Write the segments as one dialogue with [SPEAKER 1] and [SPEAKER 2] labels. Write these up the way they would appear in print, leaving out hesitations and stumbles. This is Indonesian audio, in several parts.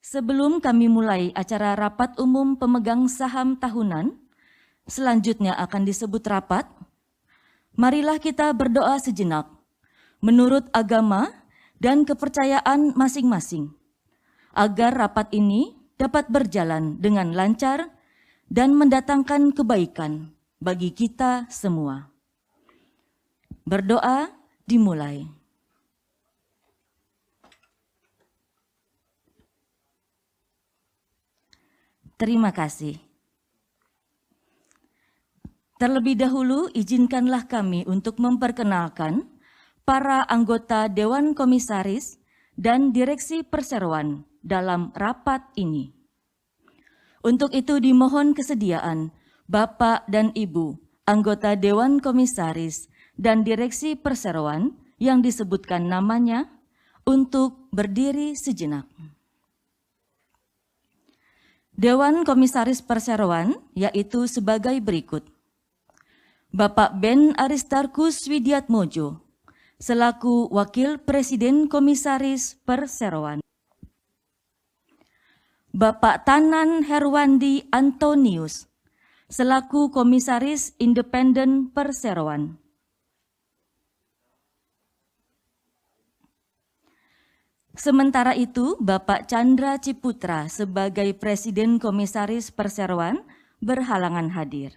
[SPEAKER 1] Sebelum kami mulai acara rapat umum pemegang saham tahunan, selanjutnya akan disebut rapat, marilah kita berdoa sejenak menurut agama dan kepercayaan masing-masing, agar rapat ini dapat berjalan dengan lancar dan mendatangkan kebaikan bagi kita semua. Berdoa dimulai. Terima kasih. Terlebih dahulu, izinkanlah kami untuk memperkenalkan para anggota Dewan Komisaris dan Direksi Perseroan dalam rapat ini. Untuk itu dimohon kesediaan Bapak dan Ibu, anggota Dewan Komisaris dan Direksi Perseroan yang disebutkan namanya, untuk berdiri sejenak. Dewan Komisaris Perseroan yaitu sebagai berikut. Bapak Ben Aristarkus Widiatmojo, selaku Wakil Presiden Komisaris Perseroan. Bapak Tanan Herwandi Antonius, selaku Komisaris Independen Perseroan. Sementara itu, Bapak Chandra Ciputra sebagai Presiden Komisaris Perseroan berhalangan hadir.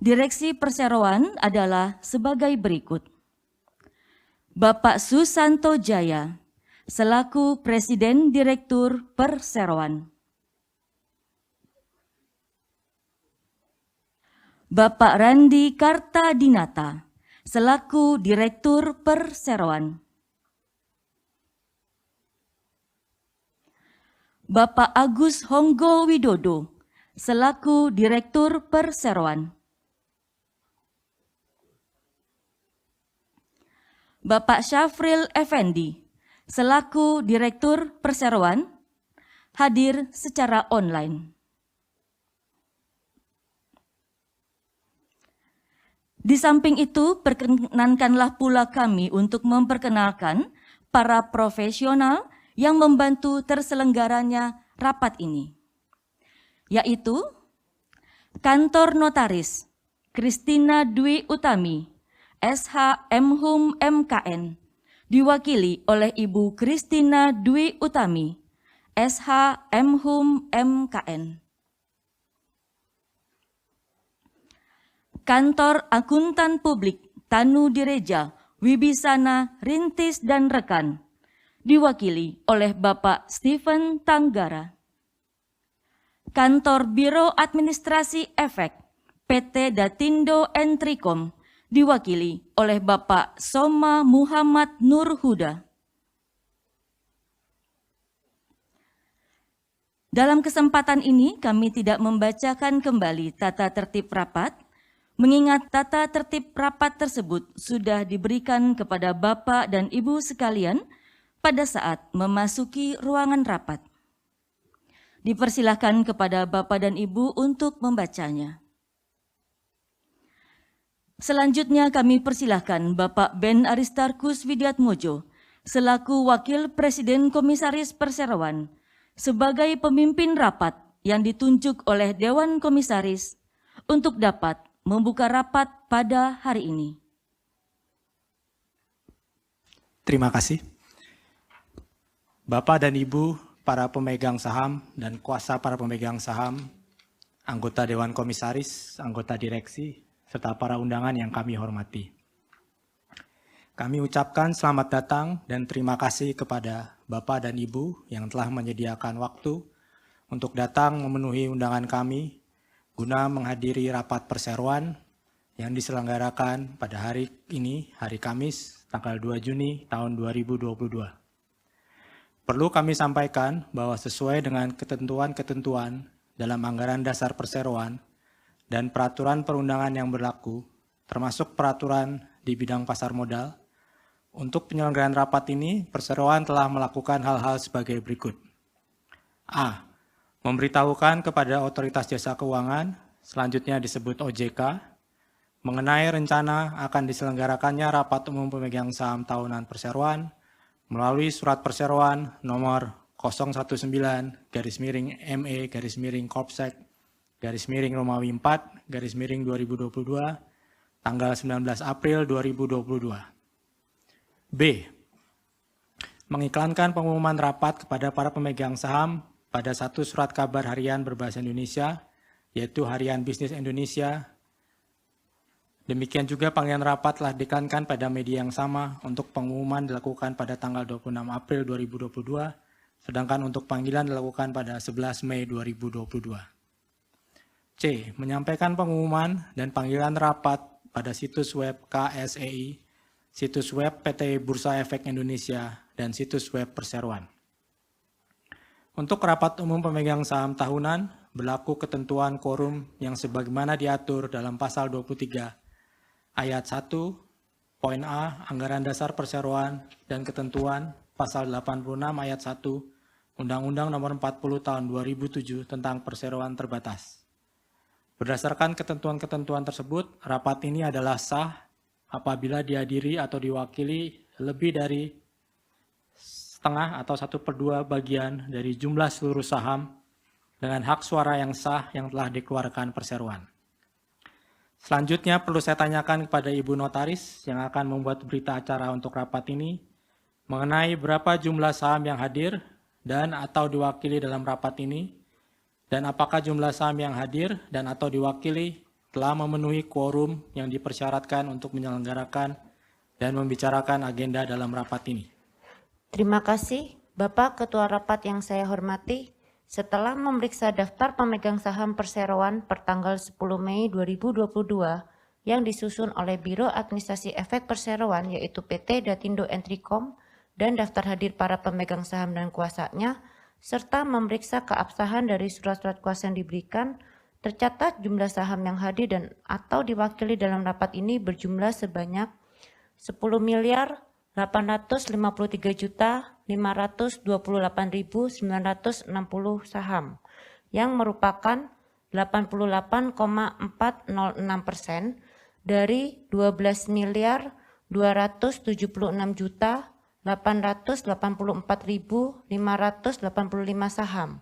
[SPEAKER 1] Direksi Perseroan adalah sebagai berikut. Bapak Susanto Jaya, selaku Presiden Direktur Perseroan. Bapak Randi Kartadinata, selaku Direktur Perseroan. Bapak Agus Honggo Widodo, selaku Direktur Perseroan. Bapak Syafril Effendi, selaku Direktur Perseroan, hadir secara online. Di samping itu, perkenankanlah pula kami untuk memperkenalkan para profesional yang membantu terselenggaranya rapat ini, yaitu Kantor Notaris Kristina Dwi Utami, SH Mhum MKN, diwakili oleh Ibu Kristina Dwi Utami, SH Mhum MKN. Kantor Akuntan Publik Tanu Direja Wibisana Rintis dan Rekan, diwakili oleh Bapak Stephen Tanggara. Kantor Biro Administrasi Efek PT Datindo Entricom, diwakili oleh Bapak Soma Muhammad Nurhuda. Dalam kesempatan ini kami tidak membacakan kembali tata tertib rapat, mengingat tata tertib rapat tersebut sudah diberikan kepada Bapak dan Ibu sekalian pada saat memasuki ruangan rapat. Dipersilahkan kepada Bapak dan Ibu untuk membacanya. Selanjutnya kami persilahkan Bapak Ben Aristarkus Widiatmojo, selaku Wakil Presiden Komisaris Perseroan, sebagai pemimpin rapat yang ditunjuk oleh Dewan Komisaris untuk dapat membuka rapat pada hari ini.
[SPEAKER 2] Terima kasih. Bapak dan Ibu, para pemegang saham dan kuasa para pemegang saham, anggota Dewan Komisaris, anggota direksi, serta para undangan yang kami hormati. Kami ucapkan selamat datang dan terima kasih kepada Bapak dan Ibu yang telah menyediakan waktu untuk datang memenuhi undangan kami guna menghadiri rapat perseroan yang diselenggarakan pada hari ini, hari Kamis, tanggal 2 Juni tahun 2022. Perlu kami sampaikan bahwa sesuai dengan ketentuan-ketentuan dalam anggaran dasar perseroan dan peraturan perundangan yang berlaku, termasuk peraturan di bidang pasar modal, untuk penyelenggaraan rapat ini, perseroan telah melakukan hal-hal sebagai berikut. A. Memberitahukan kepada Otoritas Jasa Keuangan, selanjutnya disebut OJK, mengenai rencana akan diselenggarakannya rapat umum pemegang saham tahunan perseroan melalui surat perseroan nomor 019-ME-Korpsek-Romawi 4-2022 tanggal 19 April 2022. B. Mengiklankan pengumuman rapat kepada para pemegang saham pada satu surat kabar harian berbahasa Indonesia, yaitu Harian Bisnis Indonesia. Demikian juga panggilan rapat telah diiklankan pada media yang sama untuk pengumuman dilakukan pada tanggal 26 April 2022, sedangkan untuk panggilan dilakukan pada 11 Mei 2022. C. Menyampaikan pengumuman dan panggilan rapat pada situs web KSEI, situs web PT Bursa Efek Indonesia, dan situs web Perseroan. Untuk rapat umum pemegang saham tahunan, berlaku ketentuan quorum yang sebagaimana diatur dalam pasal 23 ayat 1, poin A, Anggaran Dasar Perseroan, dan ketentuan pasal 86 ayat 1, Undang-Undang Nomor 40 Tahun 2007 tentang Perseroan Terbatas. Berdasarkan ketentuan-ketentuan tersebut, rapat ini adalah sah apabila dihadiri atau diwakili lebih dari setengah atau 1/2 bagian dari jumlah seluruh saham dengan hak suara yang sah yang telah dikeluarkan Perseroan. Selanjutnya perlu saya tanyakan kepada Ibu Notaris yang akan membuat berita acara untuk rapat ini mengenai berapa jumlah saham yang hadir dan atau diwakili dalam rapat ini, dan apakah jumlah saham yang hadir dan atau diwakili telah memenuhi quorum yang dipersyaratkan untuk menyelenggarakan dan membicarakan agenda dalam rapat ini.
[SPEAKER 3] Terima kasih, Bapak Ketua Rapat yang saya hormati. Setelah memeriksa daftar pemegang saham Perseroan pertanggal 10 Mei 2022 yang disusun oleh Biro Administrasi Efek Perseroan yaitu PT Datindo Entricom dan daftar hadir para pemegang saham dan kuasanya, serta memeriksa keabsahan dari surat-surat kuasa yang diberikan, tercatat jumlah saham yang hadir dan atau diwakili dalam rapat ini berjumlah sebanyak 10.853.528.960 saham, yang merupakan 88,406% dari 12.286.884.585 saham,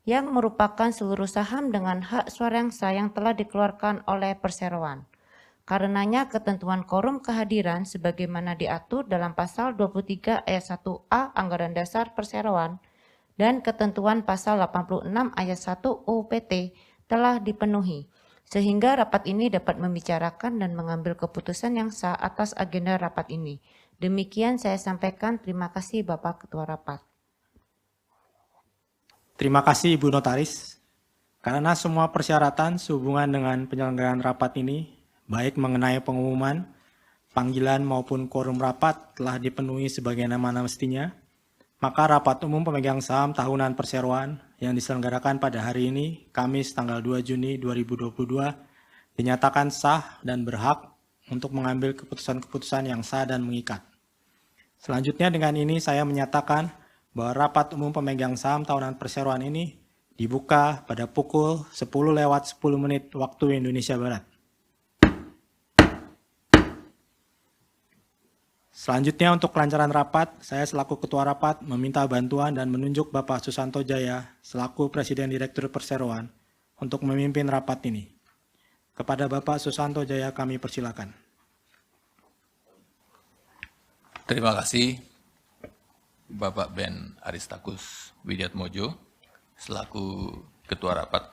[SPEAKER 3] yang merupakan seluruh saham dengan hak suara yang sah yang telah dikeluarkan oleh Perseroan. Karenanya ketentuan quorum kehadiran sebagaimana diatur dalam pasal 23 ayat 1A Anggaran Dasar Perseroan dan ketentuan pasal 86 ayat 1 UPT telah dipenuhi, sehingga rapat ini dapat membicarakan dan mengambil keputusan yang sah atas agenda rapat ini. Demikian saya sampaikan. Terima kasih Bapak Ketua Rapat.
[SPEAKER 2] Terima kasih Ibu Notaris. Karena semua persyaratan sehubungan dengan penyelenggaraan rapat ini, baik mengenai pengumuman, panggilan maupun quorum rapat telah dipenuhi sebagaimana mestinya, maka rapat umum pemegang saham tahunan Perseroan yang diselenggarakan pada hari ini, Kamis tanggal 2 Juni 2022, dinyatakan sah dan berhak untuk mengambil keputusan-keputusan yang sah dan mengikat. Selanjutnya dengan ini saya menyatakan bahwa rapat umum pemegang saham tahunan Perseroan ini dibuka pada pukul 10:10 waktu Indonesia Barat. Selanjutnya untuk kelancaran rapat, saya selaku Ketua Rapat meminta bantuan dan menunjuk Bapak Susanto Jaya selaku Presiden Direktur Perseroan untuk memimpin rapat ini. Kepada Bapak Susanto Jaya kami persilakan.
[SPEAKER 4] Terima kasih Bapak Ben Aristarkus Widiatmojo selaku Ketua Rapat.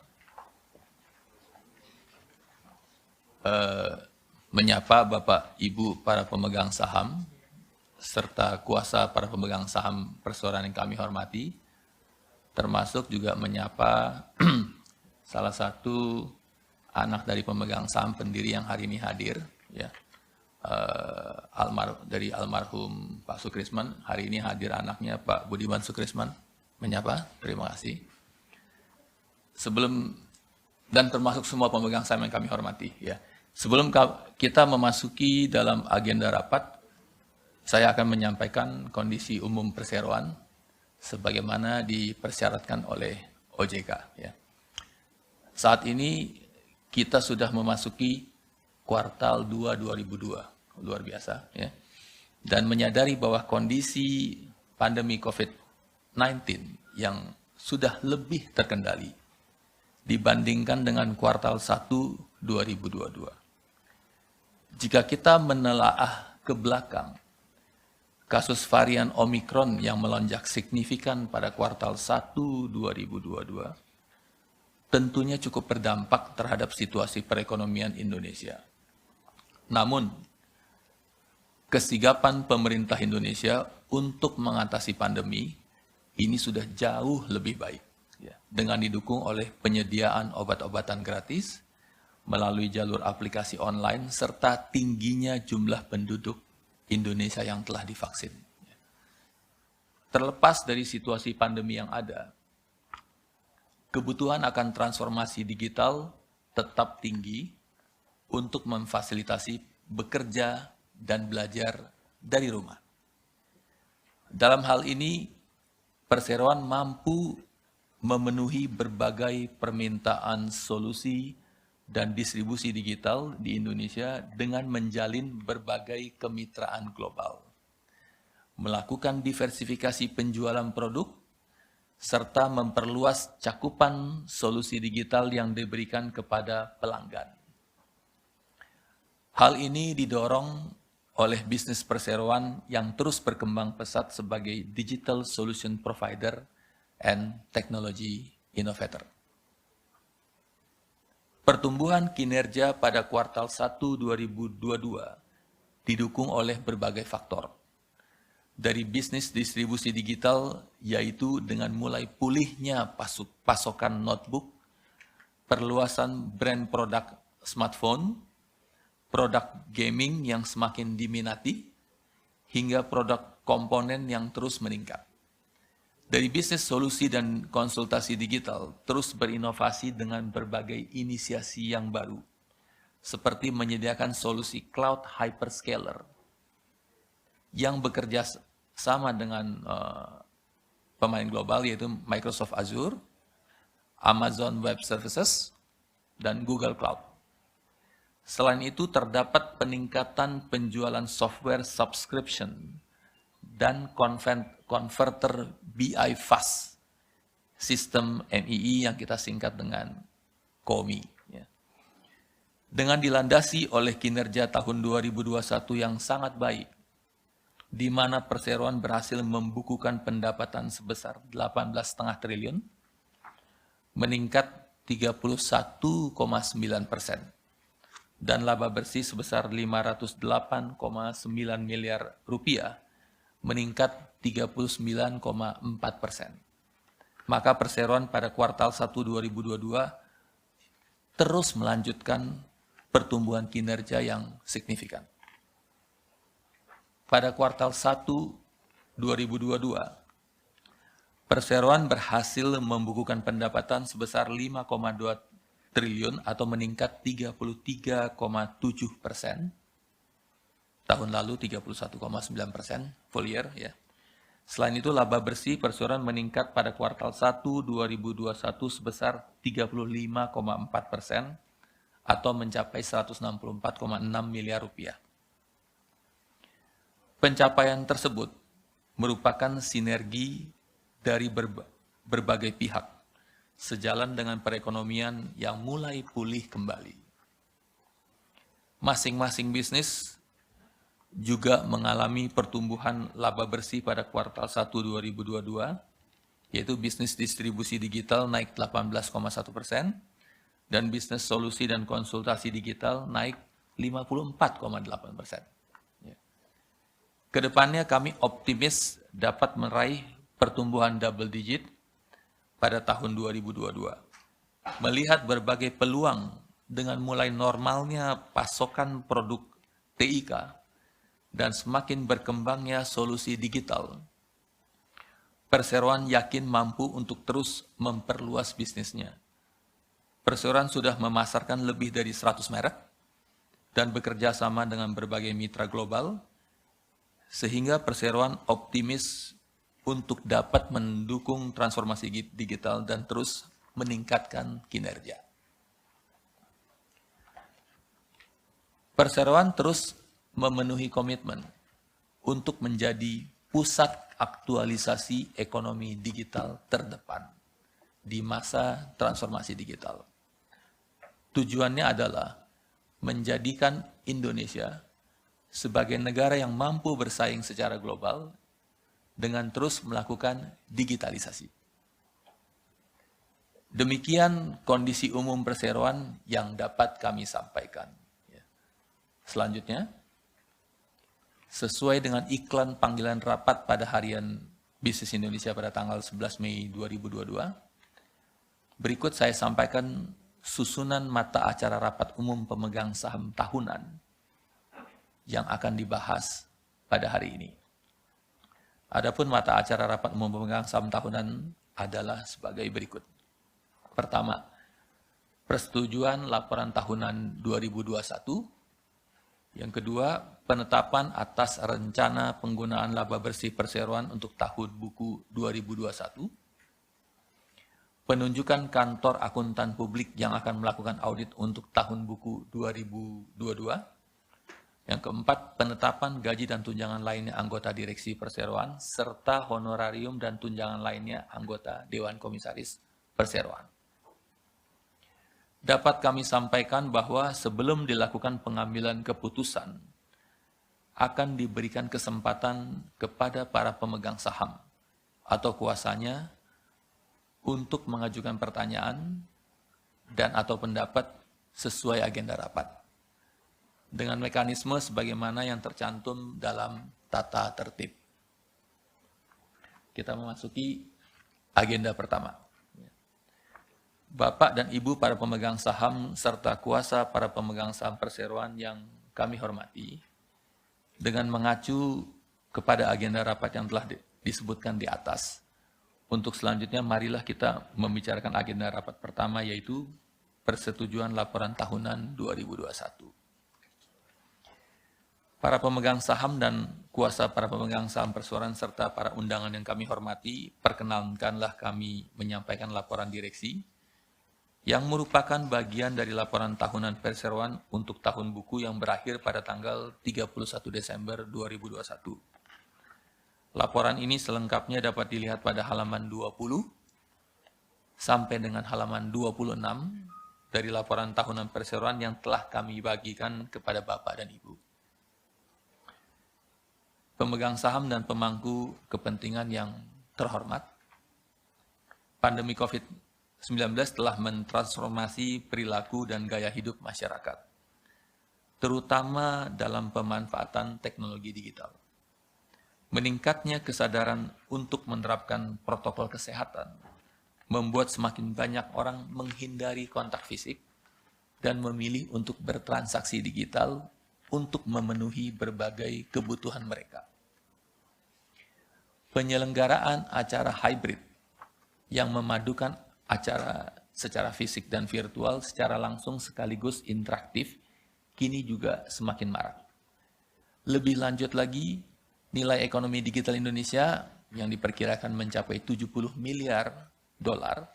[SPEAKER 4] Menyapa Bapak Ibu para pemegang saham serta kuasa para pemegang saham Perseroan yang kami hormati, termasuk juga menyapa salah satu anak dari pemegang saham pendiri yang hari ini hadir, ya, dari almarhum Pak Sukrisman. Hari ini hadir anaknya Pak Budiman Sukrisman. Menyapa, terima kasih. Sebelum dan termasuk semua pemegang saham yang kami hormati, ya. Sebelum kita memasuki dalam agenda rapat, saya akan menyampaikan kondisi umum Perseroan sebagaimana dipersyaratkan oleh OJK. Ya. Saat ini kita sudah memasuki kuartal 2 2002, luar biasa. Ya. Dan menyadari bahwa kondisi pandemi COVID-19 yang sudah lebih terkendali dibandingkan dengan kuartal 1 2022. Jika kita menelaah ke belakang, kasus varian Omikron yang melonjak signifikan pada kuartal 1 2022 tentunya cukup berdampak terhadap situasi perekonomian Indonesia. Namun, kesigapan pemerintah Indonesia untuk mengatasi pandemi ini sudah jauh lebih baik, ya, dengan didukung oleh penyediaan obat-obatan gratis melalui jalur aplikasi online serta tingginya jumlah penduduk Indonesia yang telah divaksin. Terlepas dari situasi pandemi yang ada, kebutuhan akan transformasi digital tetap tinggi untuk memfasilitasi bekerja dan belajar dari rumah. Dalam hal ini, perseroan mampu memenuhi berbagai permintaan solusi dan distribusi digital di Indonesia dengan menjalin berbagai kemitraan global, melakukan diversifikasi penjualan produk, serta memperluas cakupan solusi digital yang diberikan kepada pelanggan. Hal ini didorong oleh bisnis perseroan yang terus berkembang pesat sebagai digital solution provider and technology innovator. Pertumbuhan kinerja pada kuartal 1 2022 didukung oleh berbagai faktor. Dari bisnis distribusi digital, yaitu dengan mulai pulihnya pasokan notebook, perluasan brand produk smartphone, produk gaming yang semakin diminati, hingga produk komponen yang terus meningkat. Dari bisnis solusi dan konsultasi digital, terus berinovasi dengan berbagai inisiasi yang baru, seperti menyediakan solusi cloud hyperscaler, yang bekerja sama dengan pemain global yaitu Microsoft Azure, Amazon Web Services, dan Google Cloud. Selain itu terdapat peningkatan penjualan software subscription dan converter BI Fast, sistem MII yang kita singkat dengan KOMI. Dengan dilandasi oleh kinerja tahun 2021 yang sangat baik, di mana perseroan berhasil membukukan pendapatan sebesar 18,5 triliun, meningkat 31,9%, dan laba bersih sebesar 508,9 miliar rupiah, meningkat 39,4%. Maka perseroan pada kuartal 1 2022 terus melanjutkan pertumbuhan kinerja yang signifikan. Pada kuartal 1 2022, perseroan berhasil membukukan pendapatan sebesar 5,2 triliun atau meningkat 33,7%. Tahun lalu 31,9%, full year ya. Selain itu laba bersih perseroan meningkat pada kuartal 1 2021 sebesar 35,4% atau mencapai 164,6 miliar rupiah. Pencapaian tersebut merupakan sinergi dari berbagai pihak, sejalan dengan perekonomian yang mulai pulih kembali. Masing-masing bisnis juga mengalami pertumbuhan laba bersih pada kuartal 1 2022, yaitu bisnis distribusi digital naik 18,1%, dan bisnis solusi dan konsultasi digital naik 54,8%. Kedepannya kami optimis dapat meraih pertumbuhan double digit pada tahun 2022. Melihat berbagai peluang dengan mulai normalnya pasokan produk TIK dan semakin berkembangnya solusi digital, perseroan yakin mampu untuk terus memperluas bisnisnya. Perseroan sudah memasarkan lebih dari 100 merek dan bekerja sama dengan berbagai mitra global, sehingga perseroan optimis untuk dapat mendukung transformasi digital dan terus meningkatkan kinerja. Perseroan terus memenuhi komitmen untuk menjadi pusat aktualisasi ekonomi digital terdepan di masa transformasi digital. Tujuannya adalah menjadikan Indonesia sebagai negara yang mampu bersaing secara global dengan terus melakukan digitalisasi. Demikian kondisi umum perseroan yang dapat kami sampaikan. Selanjutnya, sesuai dengan iklan panggilan rapat pada Harian Bisnis Indonesia pada tanggal 11 Mei 2022, berikut saya sampaikan susunan mata acara rapat umum pemegang saham tahunan yang akan dibahas pada hari ini. Adapun mata acara rapat umum pemegang saham tahunan adalah sebagai berikut. Pertama, persetujuan laporan tahunan 2021. Yang kedua, penetapan atas rencana penggunaan laba bersih perseroan untuk tahun buku 2021. Penunjukan kantor akuntan publik yang akan melakukan audit untuk tahun buku 2022. Yang keempat, penetapan gaji dan tunjangan lainnya anggota direksi perseroan, serta honorarium dan tunjangan lainnya anggota Dewan Komisaris Perseroan. Dapat kami sampaikan bahwa sebelum dilakukan pengambilan keputusan, akan diberikan kesempatan kepada para pemegang saham atau kuasanya untuk mengajukan pertanyaan dan atau pendapat sesuai agenda rapat, dengan mekanisme sebagaimana yang tercantum dalam tata tertib. Kita memasuki agenda pertama. Bapak dan Ibu para pemegang saham serta kuasa para pemegang saham perseroan yang kami hormati, dengan mengacu kepada agenda rapat yang telah disebutkan di atas, untuk selanjutnya marilah kita membicarakan agenda rapat pertama, yaitu persetujuan laporan tahunan 2021. Para pemegang saham dan kuasa para pemegang saham perseroan serta para undangan yang kami hormati, perkenankanlah kami menyampaikan laporan direksi yang merupakan bagian dari laporan tahunan perseroan untuk tahun buku yang berakhir pada tanggal 31 Desember 2021. Laporan ini selengkapnya dapat dilihat pada halaman 20 sampai dengan halaman 26 dari laporan tahunan perseroan yang telah kami bagikan kepada Bapak dan Ibu. Pemegang saham dan pemangku kepentingan yang terhormat, pandemi COVID-19 telah mentransformasi perilaku dan gaya hidup masyarakat, terutama dalam pemanfaatan teknologi digital. Meningkatnya kesadaran untuk menerapkan protokol kesehatan membuat semakin banyak orang menghindari kontak fisik dan memilih untuk bertransaksi digital untuk memenuhi berbagai kebutuhan mereka. Penyelenggaraan acara hybrid yang memadukan acara secara fisik dan virtual secara langsung sekaligus interaktif kini juga semakin marak. Lebih lanjut lagi, nilai ekonomi digital Indonesia yang diperkirakan mencapai 70 miliar dolar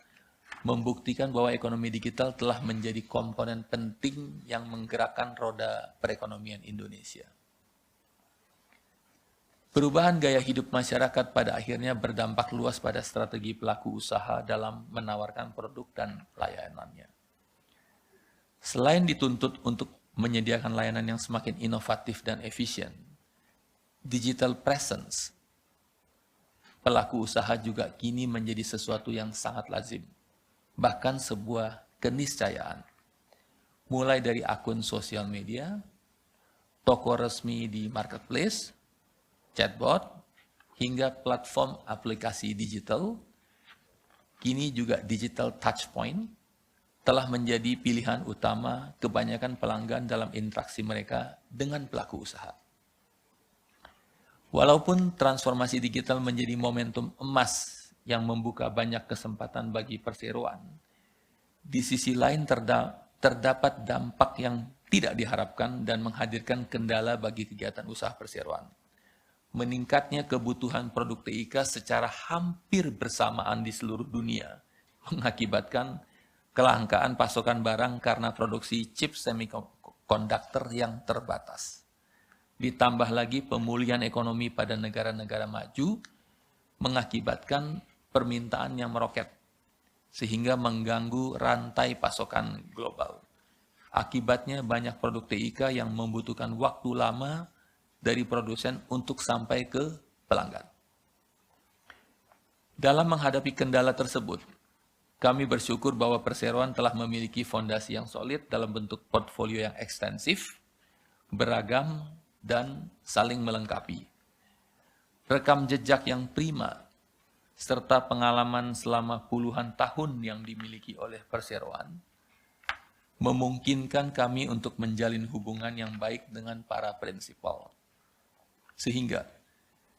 [SPEAKER 4] membuktikan bahwa ekonomi digital telah menjadi komponen penting yang menggerakkan roda perekonomian Indonesia. Perubahan gaya hidup masyarakat pada akhirnya berdampak luas pada strategi pelaku usaha dalam menawarkan produk dan layanannya. Selain dituntut untuk menyediakan layanan yang semakin inovatif dan efisien, digital presence pelaku usaha juga kini menjadi sesuatu yang sangat lazim, bahkan sebuah keniscayaan. Mulai dari akun sosial media, toko resmi di marketplace, chatbot, hingga platform aplikasi digital, kini juga digital touchpoint, telah menjadi pilihan utama kebanyakan pelanggan dalam interaksi mereka dengan pelaku usaha. Walaupun transformasi digital menjadi momentum emas yang membuka banyak kesempatan bagi perseroan, di sisi lain terdapat dampak yang tidak diharapkan dan menghadirkan kendala bagi kegiatan usaha perseroan. Meningkatnya kebutuhan produk TIK secara hampir bersamaan di seluruh dunia mengakibatkan kelangkaan pasokan barang karena produksi chip semiconductor yang terbatas. Ditambah lagi pemulihan ekonomi pada negara-negara maju mengakibatkan permintaan yang meroket, sehingga mengganggu rantai pasokan global. Akibatnya banyak produk TIK yang membutuhkan waktu lama dari produsen untuk sampai ke pelanggan. Dalam menghadapi kendala tersebut, kami bersyukur bahwa Perseroan telah memiliki fondasi yang solid dalam bentuk portfolio yang ekstensif, beragam, dan saling melengkapi. Rekam jejak yang prima, serta pengalaman selama puluhan tahun yang dimiliki oleh Perseroan, memungkinkan kami untuk menjalin hubungan yang baik dengan para prinsipal. Sehingga,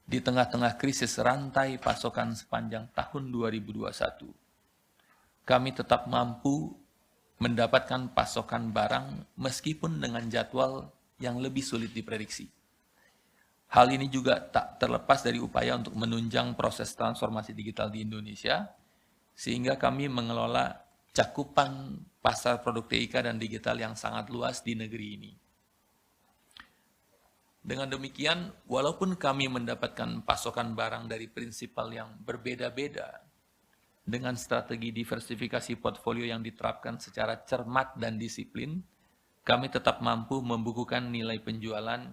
[SPEAKER 4] di tengah-tengah krisis rantai pasokan sepanjang tahun 2021, kami tetap mampu mendapatkan pasokan barang meskipun dengan jadwal yang lebih sulit diprediksi. Hal ini juga tak terlepas dari upaya untuk menunjang proses transformasi digital di Indonesia, sehingga kami mengelola cakupan pasar produk TIK dan digital yang sangat luas di negeri ini. Dengan demikian, walaupun kami mendapatkan pasokan barang dari prinsipal yang berbeda-beda, dengan strategi diversifikasi portfolio yang diterapkan secara cermat dan disiplin, kami tetap mampu membukukan nilai penjualan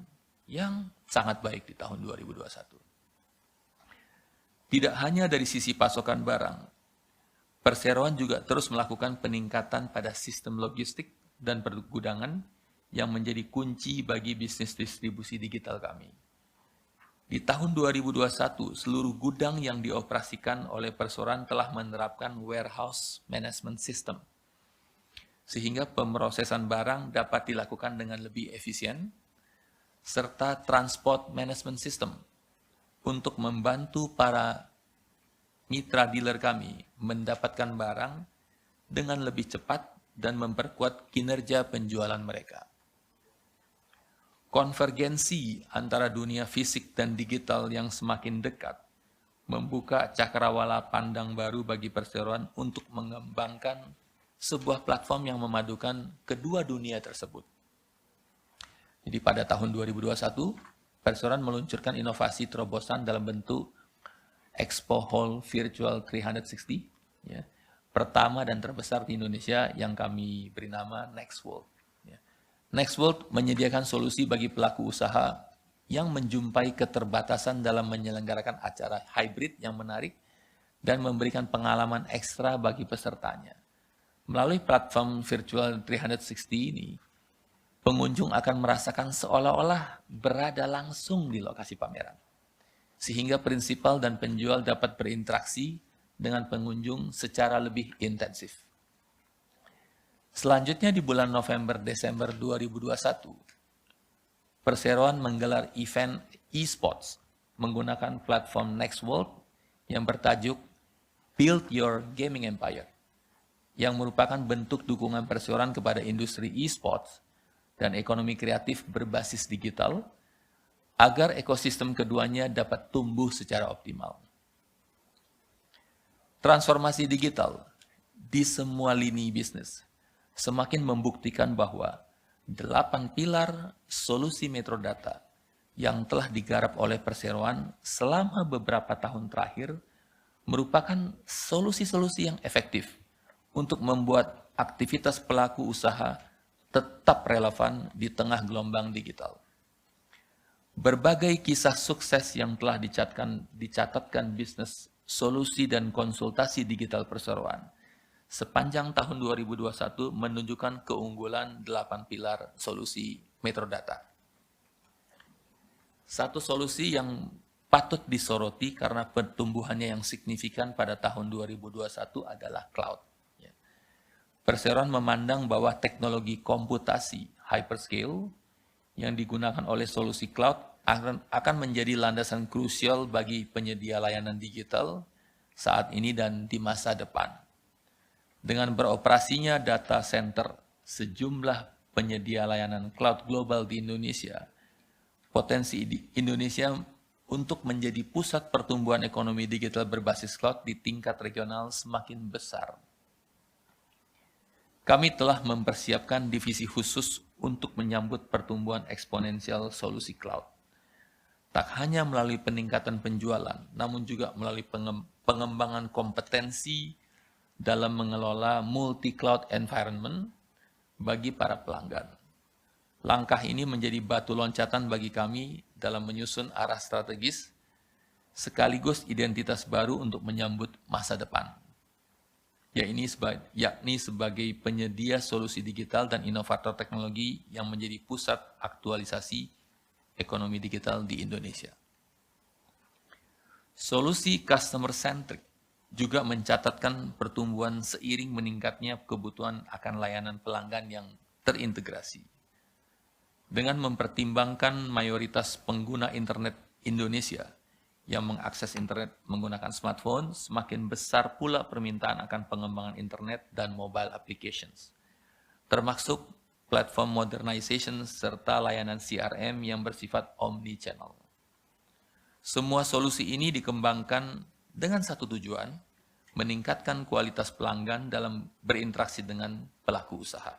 [SPEAKER 4] yang sangat baik di tahun 2021. Tidak hanya dari sisi pasokan barang, Perseroan juga terus melakukan peningkatan pada sistem logistik dan pergudangan yang menjadi kunci bagi bisnis distribusi digital kami. Di tahun 2021, seluruh gudang yang dioperasikan oleh Perseroan telah menerapkan warehouse management system, sehingga pemrosesan barang dapat dilakukan dengan lebih efisien, serta transport management system untuk membantu para mitra dealer kami mendapatkan barang dengan lebih cepat dan memperkuat kinerja penjualan mereka. Konvergensi antara dunia fisik dan digital yang semakin dekat membuka cakrawala pandang baru bagi Perseroan untuk mengembangkan sebuah platform yang memadukan kedua dunia tersebut. Jadi pada tahun 2021, Perseroan meluncurkan inovasi terobosan dalam bentuk Expo Hall Virtual 360, ya, pertama dan terbesar di Indonesia yang kami beri nama Next World. Next World menyediakan solusi bagi pelaku usaha yang menjumpai keterbatasan dalam menyelenggarakan acara hybrid yang menarik dan memberikan pengalaman ekstra bagi pesertanya. Melalui platform Virtual 360 ini, pengunjung akan merasakan seolah-olah berada langsung di lokasi pameran, sehingga prinsipal dan penjual dapat berinteraksi dengan pengunjung secara lebih intensif. Selanjutnya di bulan November-Desember 2021, Perseroan menggelar event e-sports menggunakan platform Next World yang bertajuk Build Your Gaming Empire, yang merupakan bentuk dukungan Perseroan kepada industri e-sports dan ekonomi kreatif berbasis digital, agar ekosistem keduanya dapat tumbuh secara optimal. Transformasi digital di semua lini bisnis semakin membuktikan bahwa 8 pilar solusi metrodata yang telah digarap oleh Perseroan selama beberapa tahun terakhir merupakan solusi-solusi yang efektif untuk membuat aktivitas pelaku usaha tetap relevan di tengah gelombang digital. Berbagai kisah sukses yang telah dicatatkan bisnis solusi dan konsultasi digital Perseroan sepanjang tahun 2021 menunjukkan keunggulan 8 pilar solusi metrodata. Satu solusi yang patut disoroti karena pertumbuhannya yang signifikan pada tahun 2021 adalah cloud. Perseroan memandang bahwa teknologi komputasi hyperscale yang digunakan oleh solusi cloud akan menjadi landasan krusial bagi penyedia layanan digital saat ini dan di masa depan. Dengan beroperasinya data center sejumlah penyedia layanan cloud global di Indonesia, potensi Indonesia untuk menjadi pusat pertumbuhan ekonomi digital berbasis cloud di tingkat regional semakin besar. Kami telah mempersiapkan divisi khusus untuk menyambut pertumbuhan eksponensial solusi cloud. tak hanya melalui peningkatan penjualan, namun juga melalui pengembangan kompetensi dalam mengelola multi-cloud environment bagi para pelanggan. Langkah ini menjadi batu loncatan bagi kami dalam menyusun arah strategis, sekaligus identitas baru untuk menyambut masa depan, yakni sebagai penyedia solusi digital dan inovator teknologi yang menjadi pusat aktualisasi ekonomi digital di Indonesia. Solusi customer-centric juga mencatatkan pertumbuhan seiring meningkatnya kebutuhan akan layanan pelanggan yang terintegrasi. Dengan mempertimbangkan mayoritas pengguna internet Indonesia yang mengakses internet menggunakan smartphone, semakin besar pula permintaan akan pengembangan internet dan mobile applications, termasuk platform modernization serta layanan CRM yang bersifat omni-channel. Semua solusi ini dikembangkan dengan satu tujuan, meningkatkan kualitas pelanggan dalam berinteraksi dengan pelaku usaha.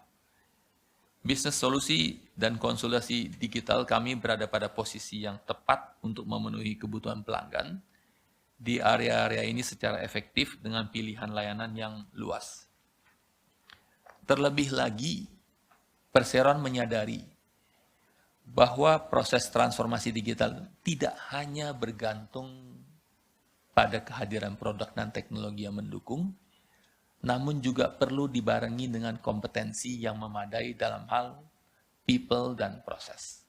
[SPEAKER 4] Bisnis solusi dan konsolidasi digital kami berada pada posisi yang tepat untuk memenuhi kebutuhan pelanggan di area-area ini secara efektif dengan pilihan layanan yang luas. Terlebih lagi, Perseroan menyadari bahwa proses transformasi digital tidak hanya bergantung pada kehadiran produk dan teknologi yang mendukung, namun juga perlu dibarengi dengan kompetensi yang memadai dalam hal people dan proses.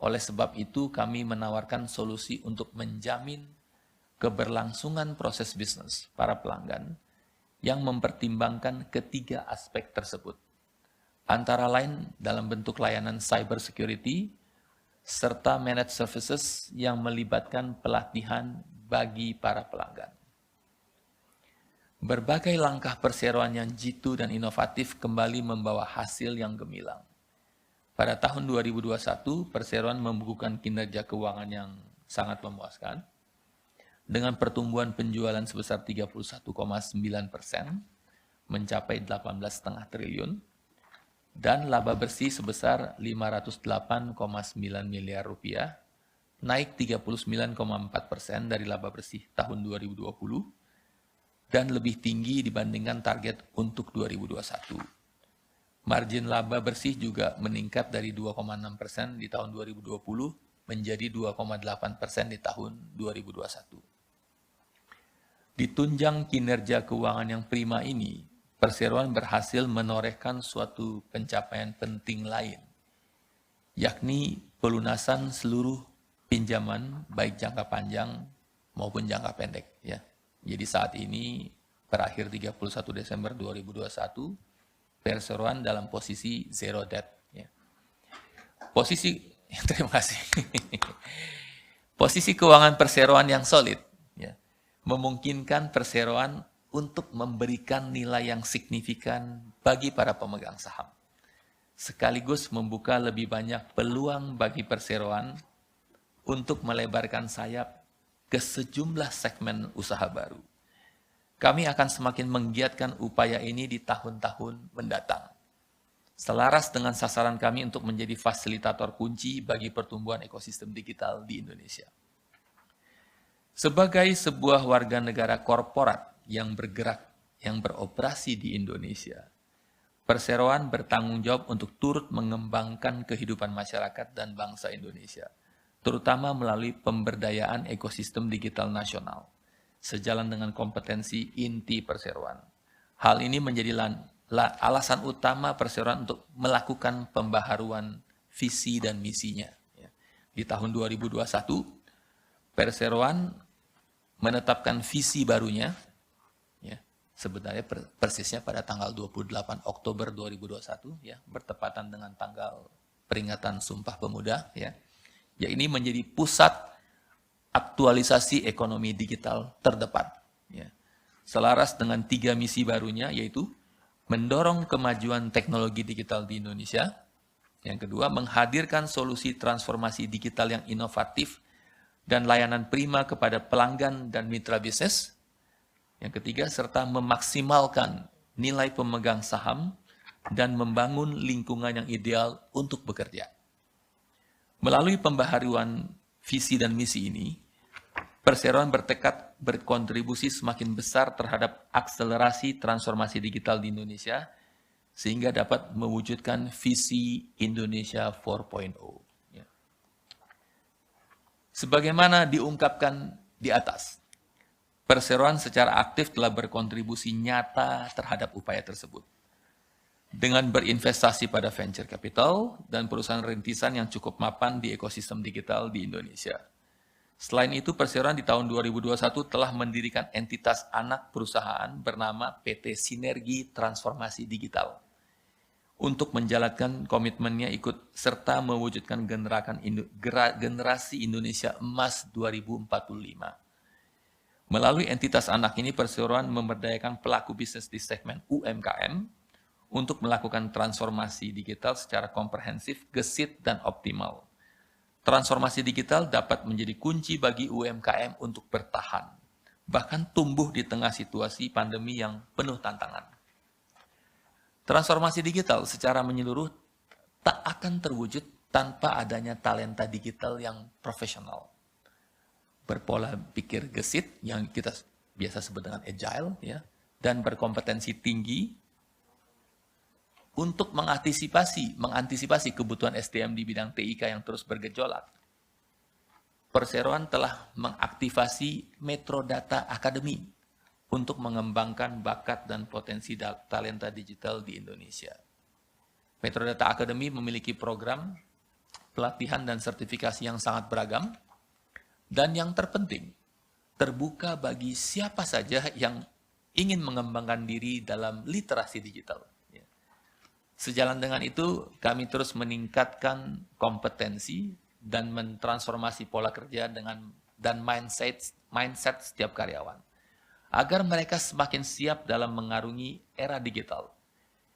[SPEAKER 4] Oleh sebab itu, kami menawarkan solusi untuk menjamin keberlangsungan proses bisnis para pelanggan yang mempertimbangkan ketiga aspek tersebut, antara lain dalam bentuk layanan cyber security, serta managed services yang melibatkan pelatihan bagi para pelanggan. Berbagai langkah perseroan yang jitu dan inovatif kembali membawa hasil yang gemilang. Pada tahun 2021, perseroan membukukan kinerja keuangan yang sangat memuaskan, dengan pertumbuhan penjualan sebesar 31,9%, mencapai 18,5 triliun, dan laba bersih sebesar 508,9 miliar rupiah, naik 39,4% dari laba bersih tahun 2020, dan lebih tinggi dibandingkan target untuk 2021. Margin laba bersih juga meningkat dari 2,6% di tahun 2020 menjadi 2,8% di tahun 2021. Ditunjang kinerja keuangan yang prima ini, Perseroan berhasil menorehkan suatu pencapaian penting lain, yakni pelunasan seluruh pinjaman baik jangka panjang maupun jangka pendek. Ya. Jadi saat ini berakhir 31 Desember 2021, Perseroan dalam posisi zero debt. Ya. Terima kasih. Posisi keuangan Perseroan yang solid, ya, memungkinkan Perseroan untuk memberikan nilai yang signifikan bagi para pemegang saham, sekaligus membuka lebih banyak peluang bagi Perseroan untuk melebarkan sayap ke sejumlah segmen usaha baru. Kami akan semakin menggiatkan upaya ini di tahun-tahun mendatang, selaras dengan sasaran kami untuk menjadi fasilitator kunci bagi pertumbuhan ekosistem digital di Indonesia. Sebagai sebuah warga negara korporat yang bergerak, yang beroperasi di Indonesia, Perseroan bertanggung jawab untuk turut mengembangkan kehidupan masyarakat dan bangsa Indonesia, terutama melalui pemberdayaan ekosistem digital nasional, sejalan dengan kompetensi inti Perseroan. Hal ini menjadi alasan utama Perseroan untuk melakukan pembaharuan visi dan misinya. Di tahun 2021, Perseroan menetapkan visi barunya, sebenarnya persisnya pada tanggal 28 Oktober 2021, ya, bertepatan dengan tanggal peringatan Sumpah Pemuda, ya ini menjadi pusat aktualisasi ekonomi digital terdepan. Ya. Selaras dengan 3 misi barunya, yaitu mendorong kemajuan teknologi digital di Indonesia. Yang kedua, menghadirkan solusi transformasi digital yang inovatif dan layanan prima kepada pelanggan dan mitra bisnis. Yang ketiga, serta memaksimalkan nilai pemegang saham dan membangun lingkungan yang ideal untuk bekerja. Melalui pembaharuan visi dan misi ini, Perseroan bertekad berkontribusi semakin besar terhadap akselerasi transformasi digital di Indonesia, sehingga dapat mewujudkan visi Indonesia 4.0. Ya. Sebagaimana diungkapkan di atas, Perseroan secara aktif telah berkontribusi nyata terhadap upaya tersebut. Dengan berinvestasi pada venture capital dan perusahaan rintisan yang cukup mapan di ekosistem digital di Indonesia. Selain itu, Perseroan di tahun 2021 telah mendirikan entitas anak perusahaan bernama PT Sinergi Transformasi Digital untuk menjalankan komitmennya ikut serta mewujudkan generasi Indonesia Emas 2045. Melalui entitas anak ini, Perseroan memberdayakan pelaku bisnis di segmen UMKM untuk melakukan transformasi digital secara komprehensif, gesit, dan optimal. Transformasi digital dapat menjadi kunci bagi UMKM untuk bertahan, bahkan tumbuh di tengah situasi pandemi yang penuh tantangan. Transformasi digital secara menyeluruh tak akan terwujud tanpa adanya talenta digital yang profesional. Berpola pikir gesit yang kita biasa sebut dengan agile, ya, dan berkompetensi tinggi untuk mengantisipasi kebutuhan SDM di bidang TIK yang terus bergejolak. Perseroan telah mengaktifasi Metro Data Academy untuk mengembangkan bakat dan potensi talenta digital di Indonesia. Metro Data Academy memiliki program pelatihan dan sertifikasi yang sangat beragam, dan yang terpenting, terbuka bagi siapa saja yang ingin mengembangkan diri dalam literasi digital. Sejalan dengan itu, kami terus meningkatkan kompetensi dan mentransformasi pola kerja dan mindset setiap karyawan, agar mereka semakin siap dalam mengarungi era digital,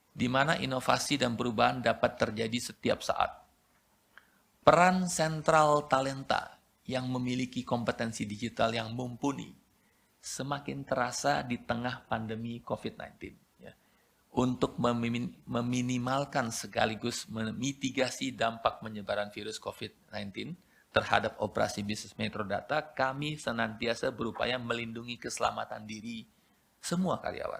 [SPEAKER 4] di mana inovasi dan perubahan dapat terjadi setiap saat. Peran sentral talenta yang memiliki kompetensi digital yang mumpuni semakin terasa di tengah pandemi COVID-19. Untuk meminimalkan sekaligus memitigasi dampak penyebaran virus COVID-19 terhadap operasi bisnis Metro Data, kami senantiasa berupaya melindungi keselamatan diri semua karyawan.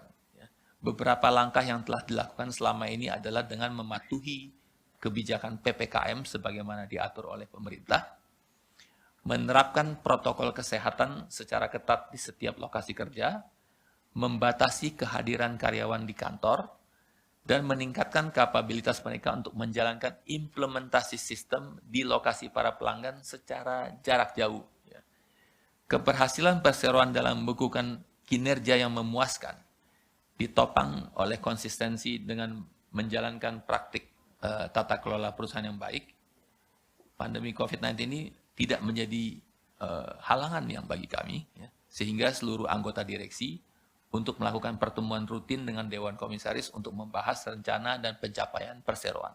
[SPEAKER 4] Beberapa langkah yang telah dilakukan selama ini adalah dengan mematuhi kebijakan PPKM sebagaimana diatur oleh pemerintah, menerapkan protokol kesehatan secara ketat di setiap lokasi kerja, membatasi kehadiran karyawan di kantor, dan meningkatkan kapabilitas mereka untuk menjalankan implementasi sistem di lokasi para pelanggan secara jarak jauh. Keberhasilan Perseroan dalam membukukan kinerja yang memuaskan ditopang oleh konsistensi dengan menjalankan praktik tata kelola perusahaan yang baik. Pandemi COVID-19 ini tidak menjadi halangan yang bagi kami, sehingga seluruh anggota direksi untuk melakukan pertemuan rutin dengan Dewan Komisaris untuk membahas rencana dan pencapaian Perseroan.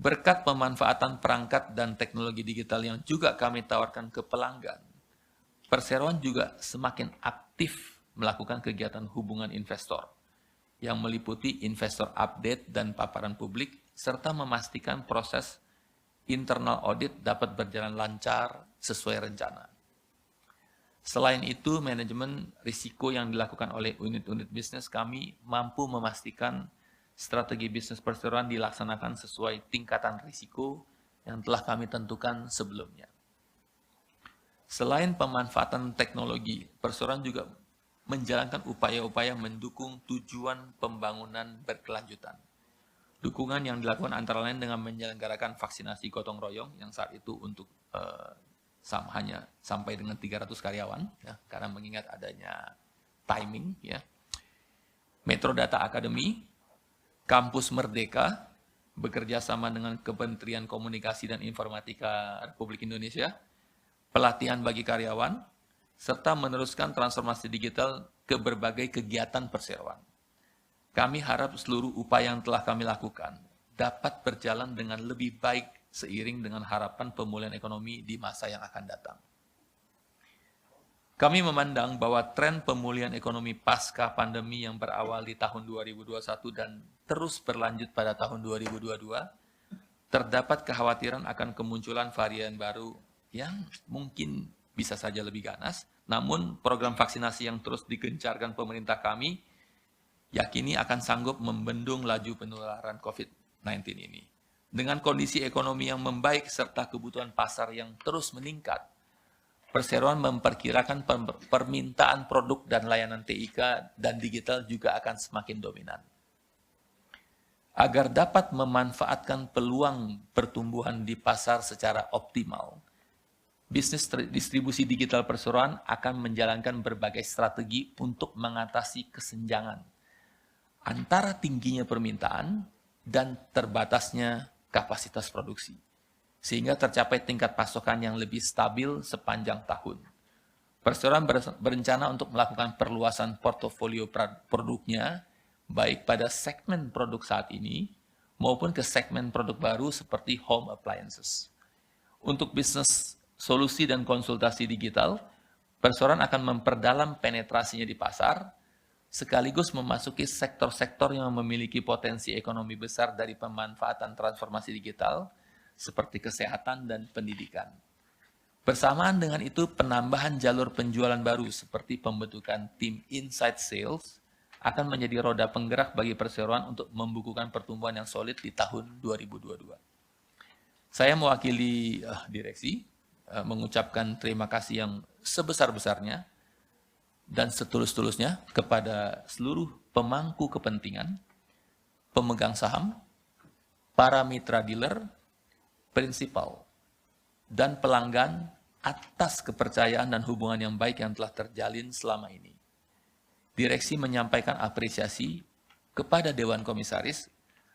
[SPEAKER 4] Berkat pemanfaatan perangkat dan teknologi digital yang juga kami tawarkan ke pelanggan, Perseroan juga semakin aktif melakukan kegiatan hubungan investor yang meliputi investor update dan paparan publik, serta memastikan proses internal audit dapat berjalan lancar sesuai rencana. Selain itu, manajemen risiko yang dilakukan oleh unit-unit bisnis kami mampu memastikan strategi bisnis Perseroan dilaksanakan sesuai tingkatan risiko yang telah kami tentukan sebelumnya. Selain pemanfaatan teknologi, Perseroan juga menjalankan upaya-upaya mendukung tujuan pembangunan berkelanjutan. Dukungan yang dilakukan antara lain dengan menyelenggarakan vaksinasi gotong royong yang saat itu untuk hanya sampai dengan 300 karyawan, ya, karena mengingat adanya timing. Ya. Metro Data Academy, Kampus Merdeka, bekerja sama dengan Kementerian Komunikasi dan Informatika Republik Indonesia, pelatihan bagi karyawan, serta meneruskan transformasi digital ke berbagai kegiatan Perseroan. Kami harap seluruh upaya yang telah kami lakukan dapat berjalan dengan lebih baik seiring dengan harapan pemulihan ekonomi di masa yang akan datang. Kami memandang bahwa tren pemulihan ekonomi pasca pandemi yang berawal di tahun 2021 dan terus berlanjut pada tahun 2022 terdapat kekhawatiran akan kemunculan varian baru yang mungkin bisa saja lebih ganas, namun program vaksinasi yang terus digencarkan pemerintah kami yakini akan sanggup membendung laju penularan COVID-19 ini. Dengan kondisi ekonomi yang membaik serta kebutuhan pasar yang terus meningkat, perseroan memperkirakan permintaan produk dan layanan TIK dan digital juga akan semakin dominan. Agar dapat memanfaatkan peluang pertumbuhan di pasar secara optimal, bisnis distribusi digital perseroan akan menjalankan berbagai strategi untuk mengatasi kesenjangan antara tingginya permintaan dan terbatasnya kapasitas produksi, sehingga tercapai tingkat pasokan yang lebih stabil sepanjang tahun. Perseroan berencana untuk melakukan perluasan portofolio produknya, baik pada segmen produk saat ini maupun ke segmen produk baru seperti home appliances. Untuk bisnis solusi dan konsultasi digital, perseroan akan memperdalam penetrasinya di pasar, sekaligus memasuki sektor-sektor yang memiliki potensi ekonomi besar dari pemanfaatan transformasi digital, seperti kesehatan dan pendidikan. Bersamaan dengan itu, penambahan jalur penjualan baru seperti pembentukan tim inside sales akan menjadi roda penggerak bagi perseroan untuk membukukan pertumbuhan yang solid di tahun 2022. Saya mewakili direksi, mengucapkan terima kasih yang sebesar-besarnya dan setulus-tulusnya kepada seluruh pemangku kepentingan, pemegang saham, para mitra dealer, prinsipal, dan pelanggan atas kepercayaan dan hubungan yang baik yang telah terjalin selama ini. Direksi menyampaikan apresiasi kepada Dewan Komisaris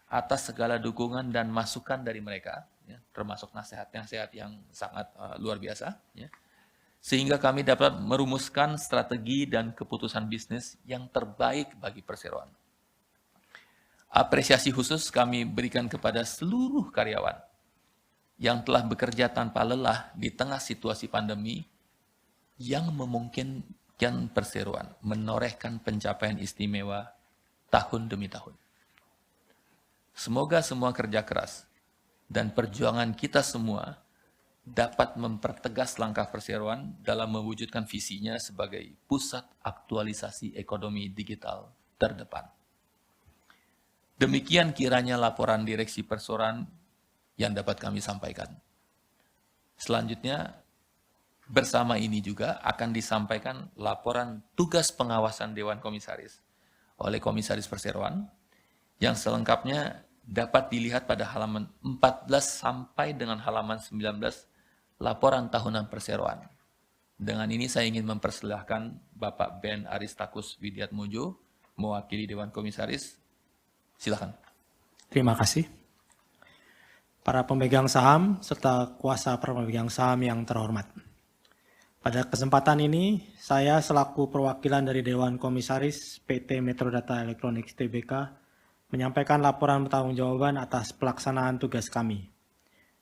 [SPEAKER 4] atas segala dukungan dan masukan dari mereka, ya, termasuk nasihat-nasihat yang sangat luar biasa, ya, sehingga kami dapat merumuskan strategi dan keputusan bisnis yang terbaik bagi perseroan. Apresiasi khusus kami berikan kepada seluruh karyawan yang telah bekerja tanpa lelah di tengah situasi pandemi yang memungkinkan perseroan menorehkan pencapaian istimewa tahun demi tahun. Semoga semua kerja keras dan perjuangan kita semua dapat mempertegas langkah perseroan dalam mewujudkan visinya sebagai pusat aktualisasi ekonomi digital terdepan. Demikian kiranya laporan direksi perseroan yang dapat kami sampaikan. Selanjutnya, bersama ini juga akan disampaikan laporan tugas pengawasan Dewan Komisaris oleh Komisaris Perseroan yang selengkapnya dapat dilihat pada halaman 14 sampai dengan halaman 19 laporan tahunan Perseroan. Dengan ini saya ingin mempersilahkan Bapak Ben Aristarkus Widiatmojo mewakili Dewan Komisaris. Silakan.
[SPEAKER 2] Terima kasih. Para pemegang saham serta kuasa pemegang saham yang terhormat. Pada kesempatan ini, saya selaku perwakilan dari Dewan Komisaris PT Metrodata Elektronik Tbk menyampaikan laporan pertanggungjawaban atas pelaksanaan tugas kami,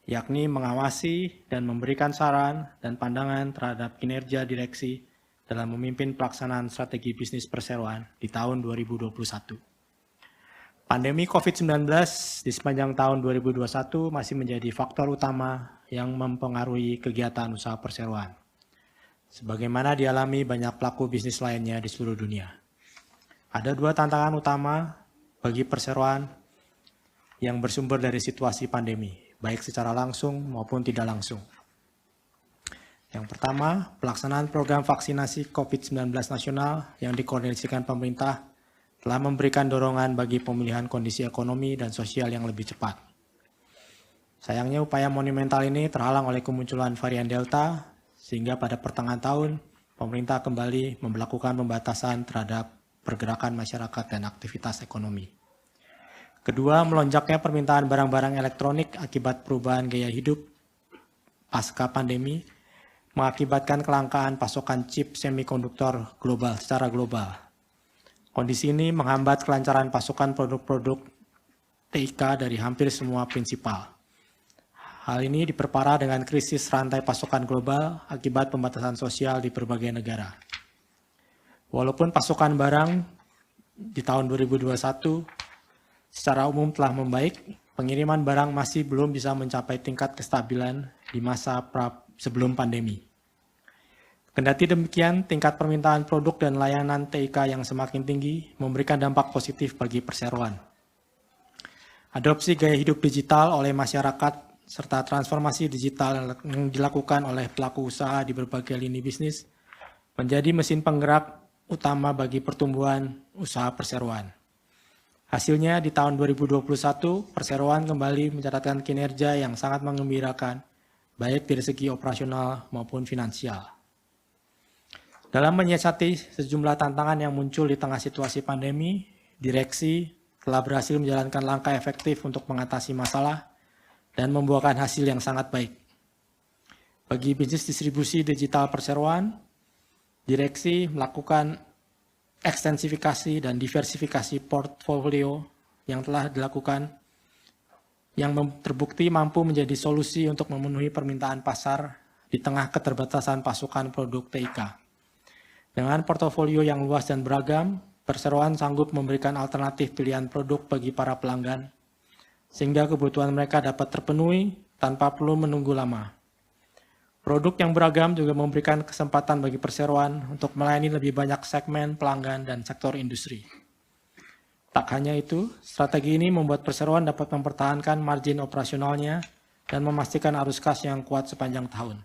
[SPEAKER 2] yakni mengawasi dan memberikan saran dan pandangan terhadap kinerja direksi dalam memimpin pelaksanaan strategi bisnis perseroan di tahun 2021. Pandemi COVID-19 di sepanjang tahun 2021 masih menjadi faktor utama yang mempengaruhi kegiatan usaha perseroan, sebagaimana dialami banyak pelaku bisnis lainnya di seluruh dunia. Ada dua tantangan utama bagi perseroan yang bersumber dari situasi pandemi, baik secara langsung maupun tidak langsung. Yang pertama, pelaksanaan program vaksinasi COVID-19 nasional yang dikoordinasikan pemerintah telah memberikan dorongan bagi pemulihan kondisi ekonomi dan sosial yang lebih cepat. Sayangnya upaya monumental ini terhalang oleh kemunculan varian Delta, sehingga pada pertengahan tahun, pemerintah kembali memberlakukan pembatasan terhadap pergerakan masyarakat dan aktivitas ekonomi. Kedua, melonjaknya permintaan barang-barang elektronik akibat perubahan gaya hidup pasca pandemi, mengakibatkan kelangkaan pasokan chip semikonduktor global secara global. Kondisi ini menghambat kelancaran pasokan produk-produk TIK dari hampir semua prinsipal. Hal ini diperparah dengan krisis rantai pasokan global akibat pembatasan sosial di berbagai negara. Walaupun pasokan barang di tahun 2021 secara umum telah membaik, pengiriman barang masih belum bisa mencapai tingkat kestabilan di masa sebelum pandemi. Kendati demikian, tingkat permintaan produk dan layanan TIK yang semakin tinggi memberikan dampak positif bagi perseroan. Adopsi gaya hidup digital oleh masyarakat serta transformasi digital yang dilakukan oleh pelaku usaha di berbagai lini bisnis menjadi mesin penggerak utama bagi pertumbuhan usaha perseroan. Hasilnya di tahun 2021, perseroan kembali mencatatkan kinerja yang sangat menggembirakan, baik dari segi operasional maupun finansial. Dalam menyiasati sejumlah tantangan yang muncul di tengah situasi pandemi, direksi telah berhasil menjalankan langkah efektif untuk mengatasi masalah dan membuahkan hasil yang sangat baik. Bagi bisnis distribusi digital perseroan, direksi melakukan ekstensifikasi dan diversifikasi portfolio yang telah dilakukan yang terbukti mampu menjadi solusi untuk memenuhi permintaan pasar di tengah keterbatasan pasokan produk TIK. Dengan portofolio yang luas dan beragam, perseroan sanggup memberikan alternatif pilihan produk bagi para pelanggan, sehingga kebutuhan mereka dapat terpenuhi tanpa perlu menunggu lama. Produk yang beragam juga memberikan kesempatan bagi perseroan untuk melayani lebih banyak segmen pelanggan dan sektor industri. Tak hanya itu, strategi ini membuat perseroan dapat mempertahankan margin operasionalnya dan memastikan arus kas yang kuat sepanjang tahun.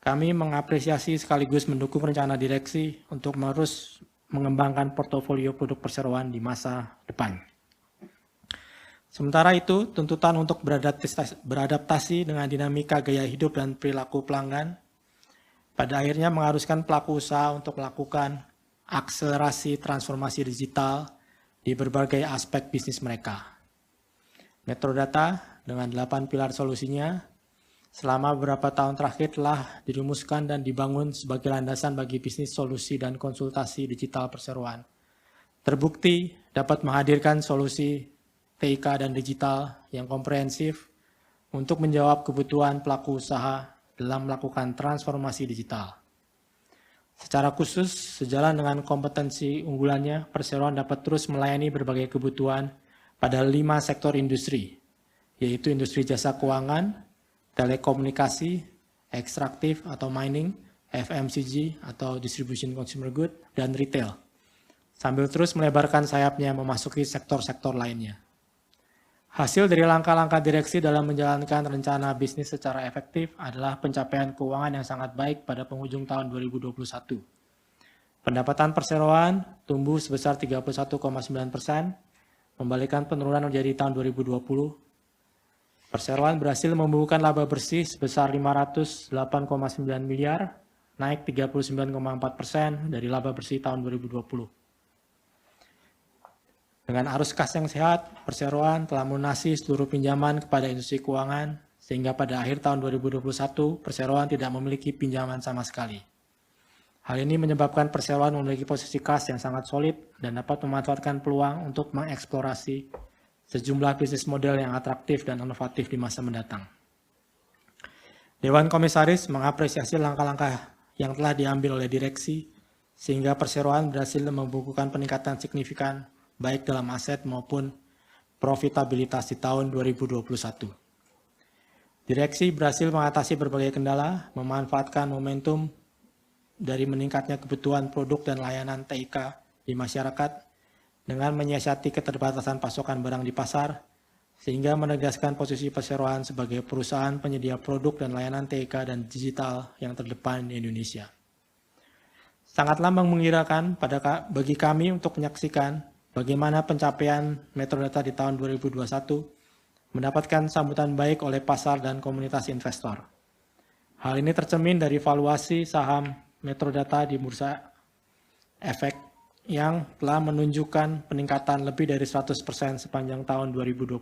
[SPEAKER 2] Kami mengapresiasi sekaligus mendukung rencana direksi untuk terus mengembangkan portofolio produk perseroan di masa depan. Sementara itu, tuntutan untuk beradaptasi dengan dinamika gaya hidup dan perilaku pelanggan pada akhirnya mengharuskan pelaku usaha untuk melakukan akselerasi transformasi digital di berbagai aspek bisnis mereka. Metrodata dengan 8 pilar solusinya selama beberapa tahun terakhir telah dirumuskan dan dibangun sebagai landasan bagi bisnis solusi dan konsultasi digital perseroan. Terbukti dapat menghadirkan solusi TIK dan digital yang komprehensif untuk menjawab kebutuhan pelaku usaha dalam melakukan transformasi digital. Secara khusus, sejalan dengan kompetensi unggulannya, perseroan dapat terus melayani berbagai kebutuhan pada 5 sektor industri, yaitu industri jasa keuangan, telekomunikasi, ekstraktif atau mining, FMCG atau distribution consumer good, dan retail, sambil terus melebarkan sayapnya memasuki sektor-sektor lainnya. Hasil dari langkah-langkah direksi dalam menjalankan rencana bisnis secara efektif adalah pencapaian keuangan yang sangat baik pada penghujung tahun 2021. Pendapatan perseroan tumbuh sebesar 31,9%, membalikan penurunan menjadi tahun 2020. Perseroan berhasil membukukan laba bersih sebesar 508,9 miliar, naik 39,4% dari laba bersih tahun 2020. Dengan arus kas yang sehat, perseroan telah melunasi seluruh pinjaman kepada industri keuangan, sehingga pada akhir tahun 2021, perseroan tidak memiliki pinjaman sama sekali. Hal ini menyebabkan perseroan memiliki posisi kas yang sangat solid dan dapat memanfaatkan peluang untuk mengeksplorasi sejumlah bisnis model yang atraktif dan inovatif di masa mendatang. Dewan Komisaris mengapresiasi langkah-langkah yang telah diambil oleh direksi, sehingga perseroan berhasil membukukan peningkatan signifikan baik dalam aset maupun profitabilitas di tahun 2021. Direksi berhasil mengatasi berbagai kendala, memanfaatkan momentum dari meningkatnya kebutuhan produk dan layanan TIK di masyarakat dengan menyiasati keterbatasan pasokan barang di pasar, sehingga menegaskan posisi perseroan sebagai perusahaan penyedia produk dan layanan TIK dan digital yang terdepan di Indonesia. Sangat lambang menggirakan bagi kami untuk menyaksikan bagaimana pencapaian Metrodata di tahun 2021 mendapatkan sambutan baik oleh pasar dan komunitas investor. Hal ini tercermin dari valuasi saham Metrodata di Bursa Efek yang telah menunjukkan peningkatan lebih dari 100% sepanjang tahun 2021.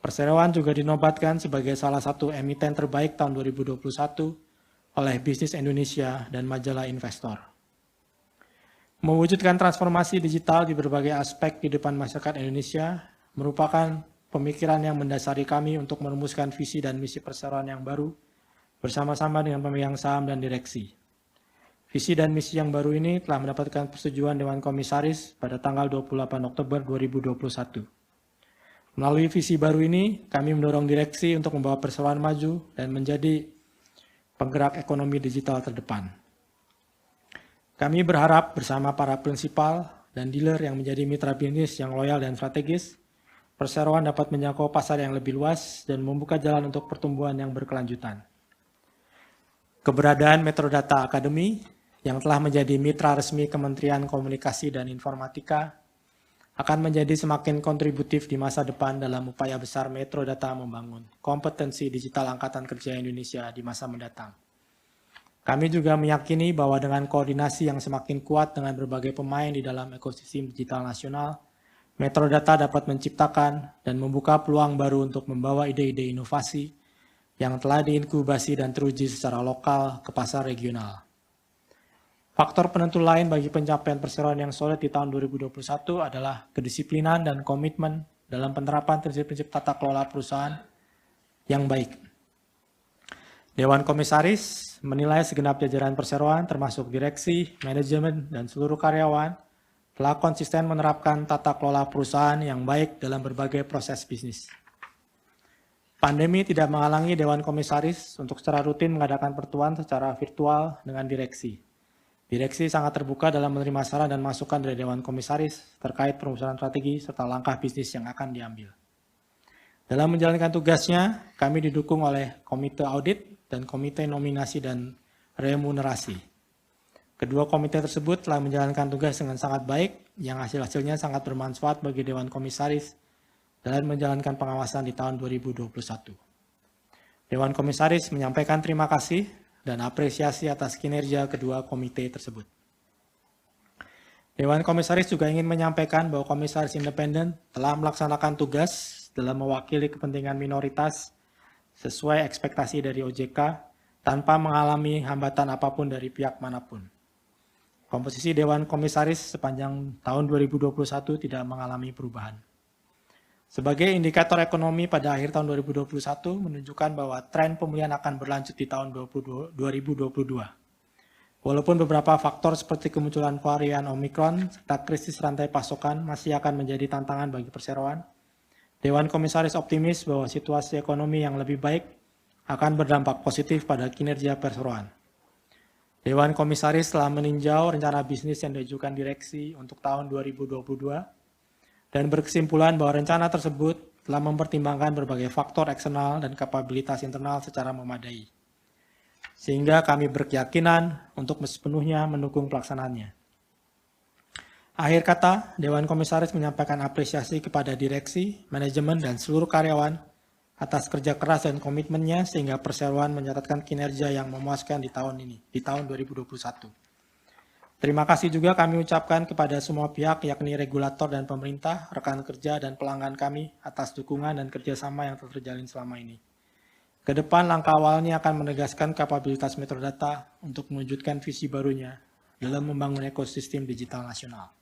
[SPEAKER 2] Perseroan juga dinobatkan sebagai salah satu emiten terbaik tahun 2021 oleh Bisnis Indonesia dan majalah Investor. Mewujudkan transformasi digital di berbagai aspek kehidupan masyarakat Indonesia merupakan pemikiran yang mendasari kami untuk merumuskan visi dan misi perseroan yang baru bersama-sama dengan pemegang saham dan direksi. Visi dan misi yang baru ini telah mendapatkan persetujuan Dewan Komisaris pada tanggal 28 Oktober 2021. Melalui visi baru ini, kami mendorong direksi untuk membawa perseroan maju dan menjadi penggerak ekonomi digital terdepan. Kami berharap bersama para prinsipal dan dealer yang menjadi mitra bisnis yang loyal dan strategis, perseroan dapat menjangkau pasar yang lebih luas dan membuka jalan untuk pertumbuhan yang berkelanjutan. Keberadaan Metrodata Academy yang telah menjadi mitra resmi Kementerian Komunikasi dan Informatika akan menjadi semakin kontributif di masa depan dalam upaya besar Metrodata membangun kompetensi digital Angkatan Kerja Indonesia di masa mendatang. Kami juga meyakini bahwa dengan koordinasi yang semakin kuat dengan berbagai pemain di dalam ekosistem digital nasional, Metrodata dapat menciptakan dan membuka peluang baru untuk membawa ide-ide inovasi yang telah diinkubasi dan teruji secara lokal ke pasar regional. Faktor penentu lain bagi pencapaian perseroan yang solid di tahun 2021 adalah kedisiplinan dan komitmen dalam penerapan prinsip-prinsip tata kelola perusahaan yang baik. Dewan Komisaris menilai segenap jajaran perseroan termasuk direksi, manajemen, dan seluruh karyawan telah konsisten menerapkan tata kelola perusahaan yang baik dalam berbagai proses bisnis. Pandemi tidak menghalangi Dewan Komisaris untuk secara rutin mengadakan pertemuan secara virtual dengan direksi. Direksi sangat terbuka dalam menerima saran dan masukan dari Dewan Komisaris terkait perumusan strategi serta langkah bisnis yang akan diambil. Dalam menjalankan tugasnya, kami didukung oleh Komite Audit dan Komite Nominasi dan Remunerasi. Kedua komite tersebut telah menjalankan tugas dengan sangat baik, yang hasil-hasilnya sangat bermanfaat bagi Dewan Komisaris dalam menjalankan pengawasan di tahun 2021. Dewan Komisaris menyampaikan terima kasih dan apresiasi atas kinerja kedua komite tersebut. Dewan Komisaris juga ingin menyampaikan bahwa Komisaris Independen telah melaksanakan tugas dalam mewakili kepentingan minoritas sesuai ekspektasi dari OJK tanpa mengalami hambatan apapun dari pihak manapun. Komposisi Dewan Komisaris sepanjang tahun 2021 tidak mengalami perubahan. Sebagai indikator ekonomi pada akhir tahun 2021 menunjukkan bahwa tren pemulihan akan berlanjut di tahun 2022. Walaupun beberapa faktor seperti kemunculan varian Omikron serta krisis rantai pasokan masih akan menjadi tantangan bagi perseroan, Dewan Komisaris optimis bahwa situasi ekonomi yang lebih baik akan berdampak positif pada kinerja perseroan. Dewan Komisaris telah meninjau rencana bisnis yang diajukan direksi untuk tahun 2022 dan berkesimpulan bahwa rencana tersebut telah mempertimbangkan berbagai faktor eksternal dan kapabilitas internal secara memadai. Sehingga kami berkeyakinan untuk sepenuhnya mendukung pelaksanaannya. Akhir kata, Dewan Komisaris menyampaikan apresiasi kepada direksi, manajemen, dan seluruh karyawan atas kerja keras dan komitmennya sehingga perseroan mencatatkan kinerja yang memuaskan di tahun ini, di tahun 2021. Terima kasih juga kami ucapkan kepada semua pihak yakni regulator dan pemerintah, rekan kerja dan pelanggan kami atas dukungan dan kerjasama yang telah terjalin selama ini. Kedepan langkah awalnya akan menegaskan kapabilitas Metrodata untuk mewujudkan visi barunya dalam membangun ekosistem digital nasional.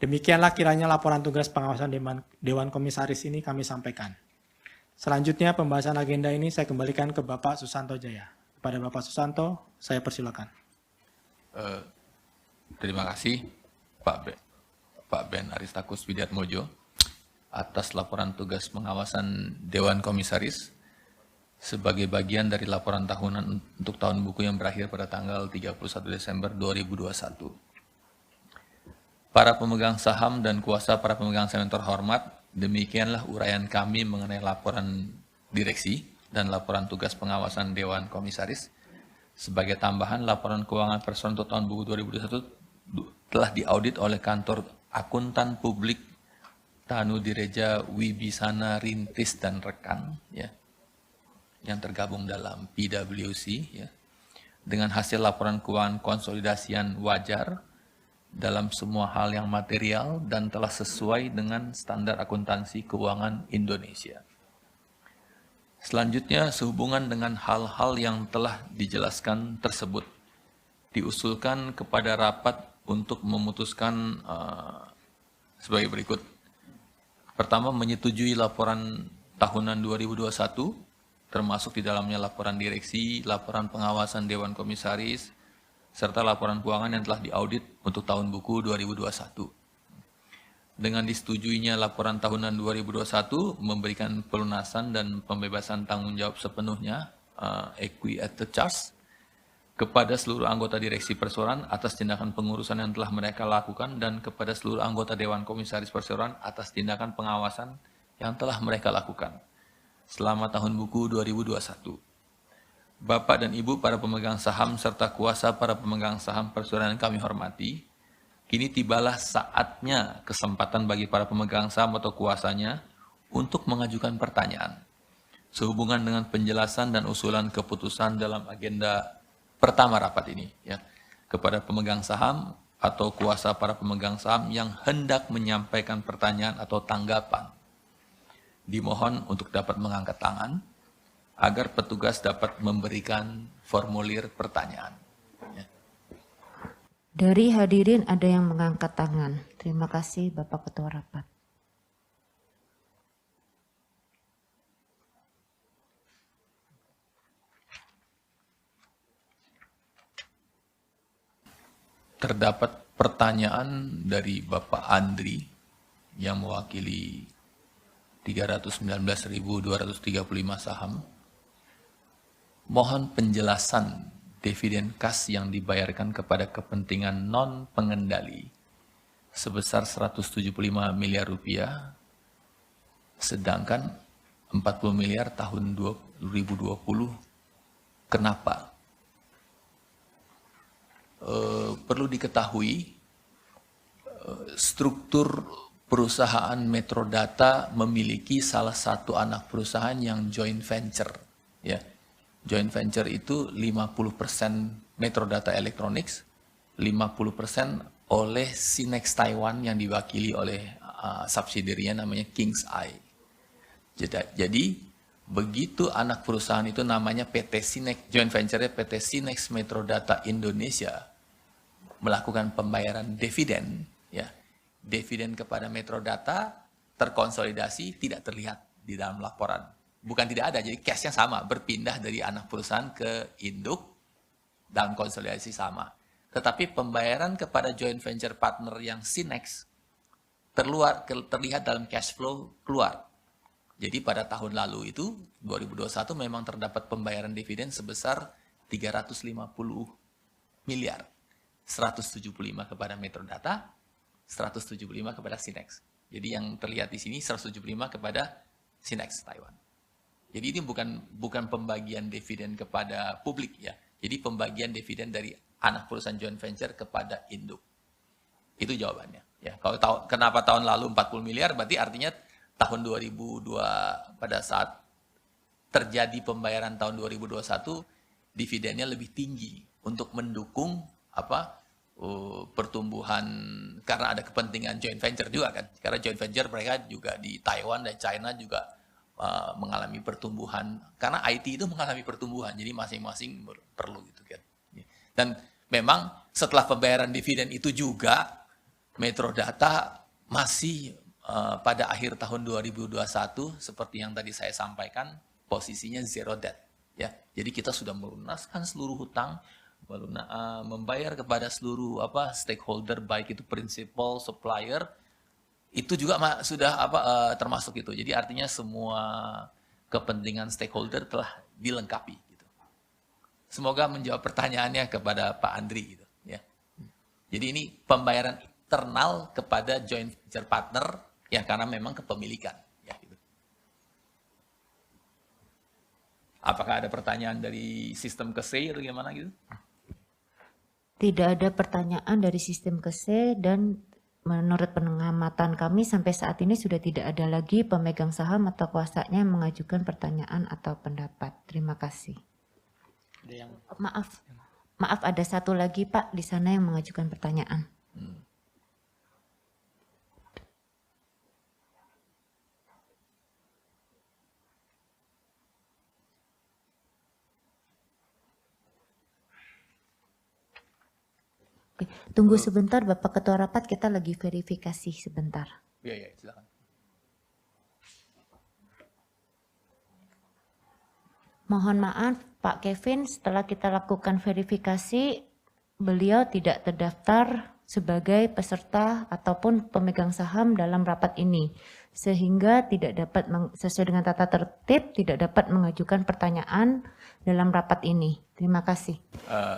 [SPEAKER 2] Demikianlah kiranya laporan tugas pengawasan Dewan Komisaris ini kami sampaikan. Selanjutnya pembahasan agenda ini saya kembalikan ke Bapak Susanto Jaya. Kepada Bapak Susanto, saya persilakan.
[SPEAKER 4] Terima kasih Pak Ben Aristarkus Widiatmojo atas laporan tugas pengawasan Dewan Komisaris sebagai bagian dari laporan tahunan untuk tahun buku yang berakhir pada tanggal 31 Desember 2021. Para pemegang saham dan kuasa para pemegang saham yang terhormat, demikianlah uraian kami mengenai laporan direksi dan laporan tugas pengawasan Dewan Komisaris. Sebagai tambahan, laporan keuangan perseroan untuk tahun buku 2021 telah diaudit oleh kantor akuntan publik Tanu Direja Wibisana Rintis dan Rekan, ya, yang tergabung dalam PwC, ya, dengan hasil laporan keuangan konsolidasian wajar dalam semua hal yang material dan telah sesuai dengan standar akuntansi keuangan Indonesia. Selanjutnya, sehubungan dengan hal-hal yang telah dijelaskan tersebut, diusulkan kepada rapat untuk memutuskan sebagai berikut. Pertama, menyetujui laporan tahunan 2021, termasuk di dalamnya laporan direksi, laporan pengawasan Dewan Komisaris, serta laporan keuangan yang telah diaudit untuk tahun buku 2021. dengan disetujuinya laporan tahunan 2021 memberikan pelunasan dan pembebasan tanggung jawab sepenuhnya equi at the charge kepada seluruh anggota direksi perseroan atas tindakan pengurusan yang telah mereka lakukan dan kepada seluruh anggota Dewan Komisaris Perseroan atas tindakan pengawasan yang telah mereka lakukan selama tahun buku 2021. Bapak dan Ibu para pemegang saham serta kuasa para pemegang saham perseroan yang kami hormati, kini tibalah saatnya kesempatan bagi para pemegang saham atau kuasanya untuk mengajukan pertanyaan sehubungan dengan penjelasan dan usulan keputusan dalam agenda pertama rapat ini, ya, kepada pemegang saham atau kuasa para pemegang saham yang hendak menyampaikan pertanyaan atau tanggapan. Dimohon untuk dapat mengangkat tangan agar petugas dapat memberikan formulir pertanyaan. Ya.
[SPEAKER 3] Dari hadirin ada yang mengangkat tangan. Terima kasih Bapak Ketua Rapat.
[SPEAKER 4] Terdapat pertanyaan dari Bapak Andri yang mewakili 319.235 saham. Mohon penjelasan dividen kas yang dibayarkan kepada kepentingan non-pengendali sebesar 175 miliar rupiah, sedangkan 40 miliar tahun 2020. Kenapa? Perlu diketahui, struktur perusahaan Metrodata memiliki salah satu anak perusahaan yang joint venture. Ya. Joint venture itu 50% Metrodata Electronics, 50% oleh Sinex Taiwan yang diwakili oleh subsidiary-nya namanya King's Eye. Jadi begitu anak perusahaan itu namanya PT Sinex, joint venture-nya PT Sinex Metrodata Indonesia melakukan pembayaran dividen, ya, dividen kepada Metrodata terkonsolidasi tidak terlihat di dalam laporan. Bukan tidak ada, jadi cash-nya sama, berpindah dari anak perusahaan ke induk dalam konsolidasi sama. Tetapi pembayaran kepada joint venture partner yang Sinex terlihat dalam cash flow keluar. Jadi pada tahun lalu itu, 2021 memang terdapat pembayaran dividen sebesar 350 miliar. 175 kepada Metrodata, 175 kepada Sinex. Jadi yang terlihat di sini 175 kepada Sinex Taiwan. Jadi ini bukan pembagian dividen kepada publik, ya. Jadi pembagian dividen dari anak perusahaan joint venture kepada induk. Itu jawabannya. Ya, kalau kenapa tahun lalu 40 miliar berarti artinya tahun 2002 pada saat terjadi pembayaran tahun 2021 dividennya lebih tinggi untuk mendukung pertumbuhan, karena ada kepentingan joint venture juga kan. Karena joint venture mereka juga di Taiwan dan China juga mengalami pertumbuhan, karena IT itu mengalami pertumbuhan, jadi masing-masing perlu gitu kan. Dan memang setelah pembayaran dividen itu juga Metrodata masih pada akhir tahun 2021 seperti yang tadi saya sampaikan posisinya zero debt, ya. Jadi kita sudah melunaskan seluruh hutang, membayar kepada seluruh stakeholder, baik itu principal, supplier, itu juga sudah termasuk itu. Jadi artinya semua kepentingan stakeholder telah dilengkapi gitu. Semoga menjawab pertanyaannya kepada Pak Andri gitu, ya. Jadi ini pembayaran internal kepada joint venture partner ya, karena memang kepemilikan ya gitu. Apakah ada pertanyaan dari sistem KC atau gimana gitu?
[SPEAKER 3] Tidak ada pertanyaan dari sistem KC dan menurut pengamatan kami sampai saat ini sudah tidak ada lagi pemegang saham atau kuasanya yang mengajukan pertanyaan atau pendapat. Terima kasih. Maaf ada satu lagi Pak di sana yang mengajukan pertanyaan. Oke, tunggu sebentar Bapak Ketua Rapat, kita lagi verifikasi sebentar.
[SPEAKER 4] Iya, silakan.
[SPEAKER 3] Mohon maaf Pak Kevin, setelah kita lakukan verifikasi, beliau tidak terdaftar sebagai peserta ataupun pemegang saham dalam rapat ini, sehingga tidak dapat sesuai dengan tata tertib tidak dapat mengajukan pertanyaan dalam rapat ini. Terima kasih.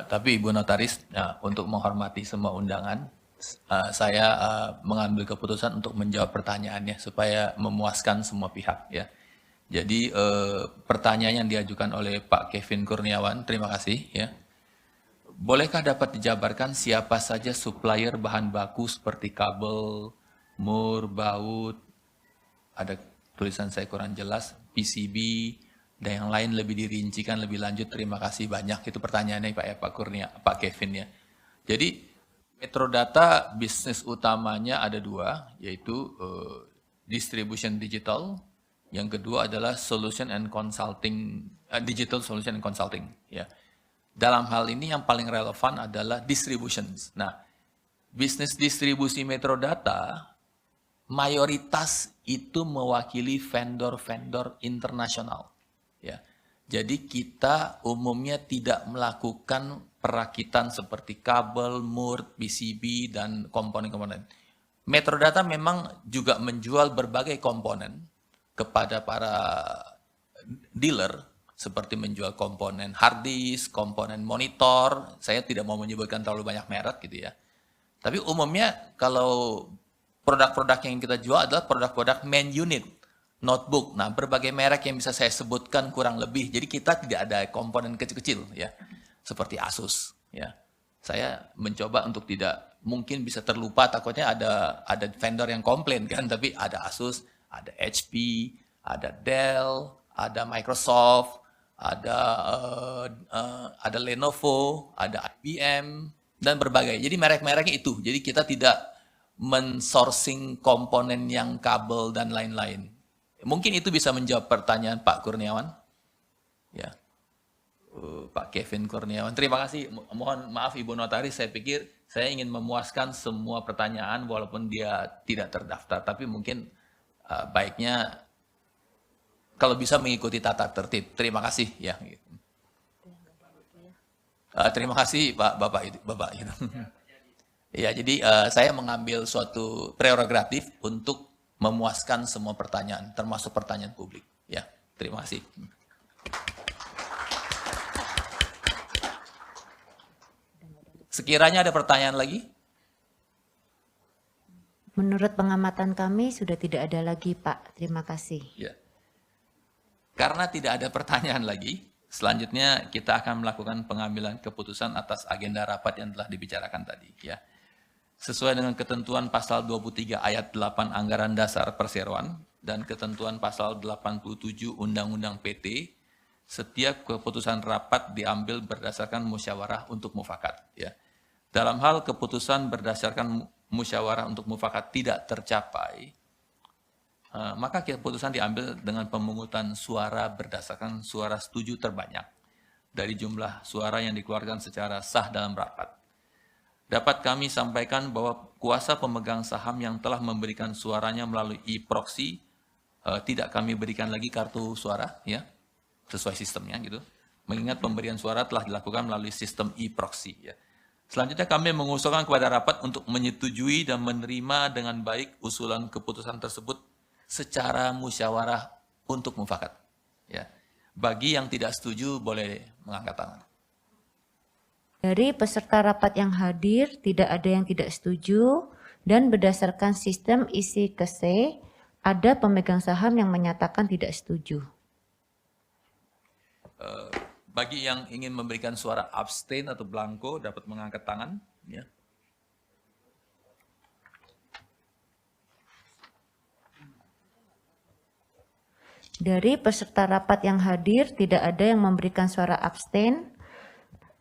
[SPEAKER 4] Tapi Ibu Notaris, untuk menghormati semua undangan, saya mengambil keputusan untuk menjawab pertanyaannya supaya memuaskan semua pihak ya. Jadi pertanyaan yang diajukan oleh Pak Kevin Kurniawan, terima kasih ya. Bolehkah dapat dijabarkan siapa saja supplier bahan baku seperti kabel, mur, baut, ada tulisan saya kurang jelas, PCB, dan yang lain lebih dirincikan lebih lanjut. Terima kasih banyak. Itu pertanyaannya Pak Kevin ya. Jadi Metrodata bisnis utamanya ada dua, yaitu distribution digital, yang kedua adalah solution and consulting, digital solution and consulting. Ya. Dalam hal ini yang paling relevan adalah distributions. Nah, bisnis distribusi Metrodata mayoritas itu mewakili vendor-vendor internasional. Ya. Jadi kita umumnya tidak melakukan perakitan seperti kabel, mur, PCB, dan komponen-komponen. Metrodata memang juga menjual berbagai komponen kepada para dealer, seperti menjual komponen hard disk, komponen monitor. Saya tidak mau menyebutkan terlalu banyak merek gitu ya. Tapi umumnya kalau produk-produk yang kita jual adalah produk-produk main unit, notebook. Nah, berbagai merek yang bisa saya sebutkan kurang lebih. Jadi kita tidak ada komponen kecil-kecil ya, seperti Asus ya. Saya mencoba untuk tidak, mungkin bisa terlupa, takutnya ada vendor yang komplain kan, tapi ada Asus, ada HP, ada Dell, ada Microsoft, ada Lenovo, ada IBM, dan berbagai. Jadi merek-mereknya itu. Jadi kita tidak men-sourcing komponen yang kabel dan lain-lain. Mungkin itu bisa menjawab pertanyaan Pak Kurniawan. Ya, Pak Kevin Kurniawan. Terima kasih. Mohon maaf Ibu Notaris, saya pikir saya ingin memuaskan semua pertanyaan walaupun dia tidak terdaftar. Tapi mungkin baiknya kalau bisa mengikuti tata tertib. Terima kasih. Ya. Terima kasih Bapak. Ya, jadi saya mengambil suatu prerogatif untuk memuaskan semua pertanyaan, termasuk pertanyaan publik. Ya, terima kasih. Sekiranya ada pertanyaan lagi?
[SPEAKER 3] Menurut pengamatan kami sudah tidak ada lagi, Pak. Terima kasih.
[SPEAKER 4] Ya. Karena tidak ada pertanyaan lagi, selanjutnya kita akan melakukan pengambilan keputusan atas agenda rapat yang telah dibicarakan tadi. Ya. Sesuai dengan ketentuan pasal 23 ayat 8 Anggaran Dasar Perseroan dan ketentuan pasal 87 Undang-Undang PT, setiap keputusan rapat diambil berdasarkan musyawarah untuk mufakat. Ya. Dalam hal keputusan berdasarkan musyawarah untuk mufakat tidak tercapai, maka keputusan diambil dengan pemungutan suara berdasarkan suara setuju terbanyak dari jumlah suara yang dikeluarkan secara sah dalam rapat. Dapat kami sampaikan bahwa kuasa pemegang saham yang telah memberikan suaranya melalui e-proxy tidak kami berikan lagi kartu suara, ya, sesuai sistemnya gitu. Mengingat pemberian suara telah dilakukan melalui sistem e-proxy. Ya. Selanjutnya kami mengusulkan kepada rapat untuk menyetujui dan menerima dengan baik usulan keputusan tersebut secara musyawarah untuk mufakat. Ya. Bagi yang tidak setuju boleh mengangkat tangan.
[SPEAKER 3] Dari peserta rapat yang hadir, tidak ada yang tidak setuju, dan berdasarkan sistem isi kese, ada pemegang saham yang menyatakan tidak setuju.
[SPEAKER 4] Bagi yang ingin memberikan suara abstain atau blanko, dapat mengangkat tangan. Ya.
[SPEAKER 3] Dari peserta rapat yang hadir, tidak ada yang memberikan suara abstain.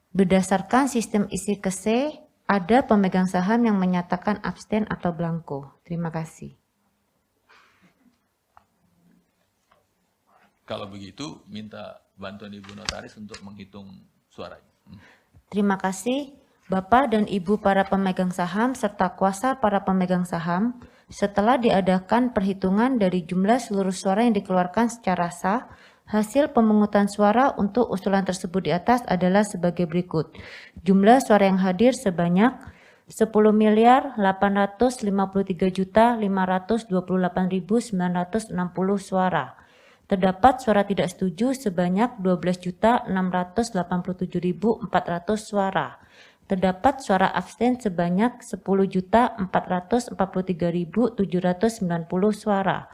[SPEAKER 3] Berdasarkan sistem isi kese, ada pemegang saham yang menyatakan abstain atau blanko. Terima kasih.
[SPEAKER 4] Kalau begitu, minta bantuan Ibu Notaris untuk menghitung suaranya.
[SPEAKER 3] Terima kasih, Bapak dan Ibu para pemegang saham serta kuasa para pemegang saham. Setelah diadakan perhitungan dari jumlah seluruh suara yang dikeluarkan secara sah, hasil pemungutan suara untuk usulan tersebut di atas adalah sebagai berikut. Jumlah suara yang hadir sebanyak 10.853.528.960 suara. Terdapat suara tidak setuju sebanyak 12.687.400 suara. Terdapat suara abstain sebanyak 10.443.790 suara.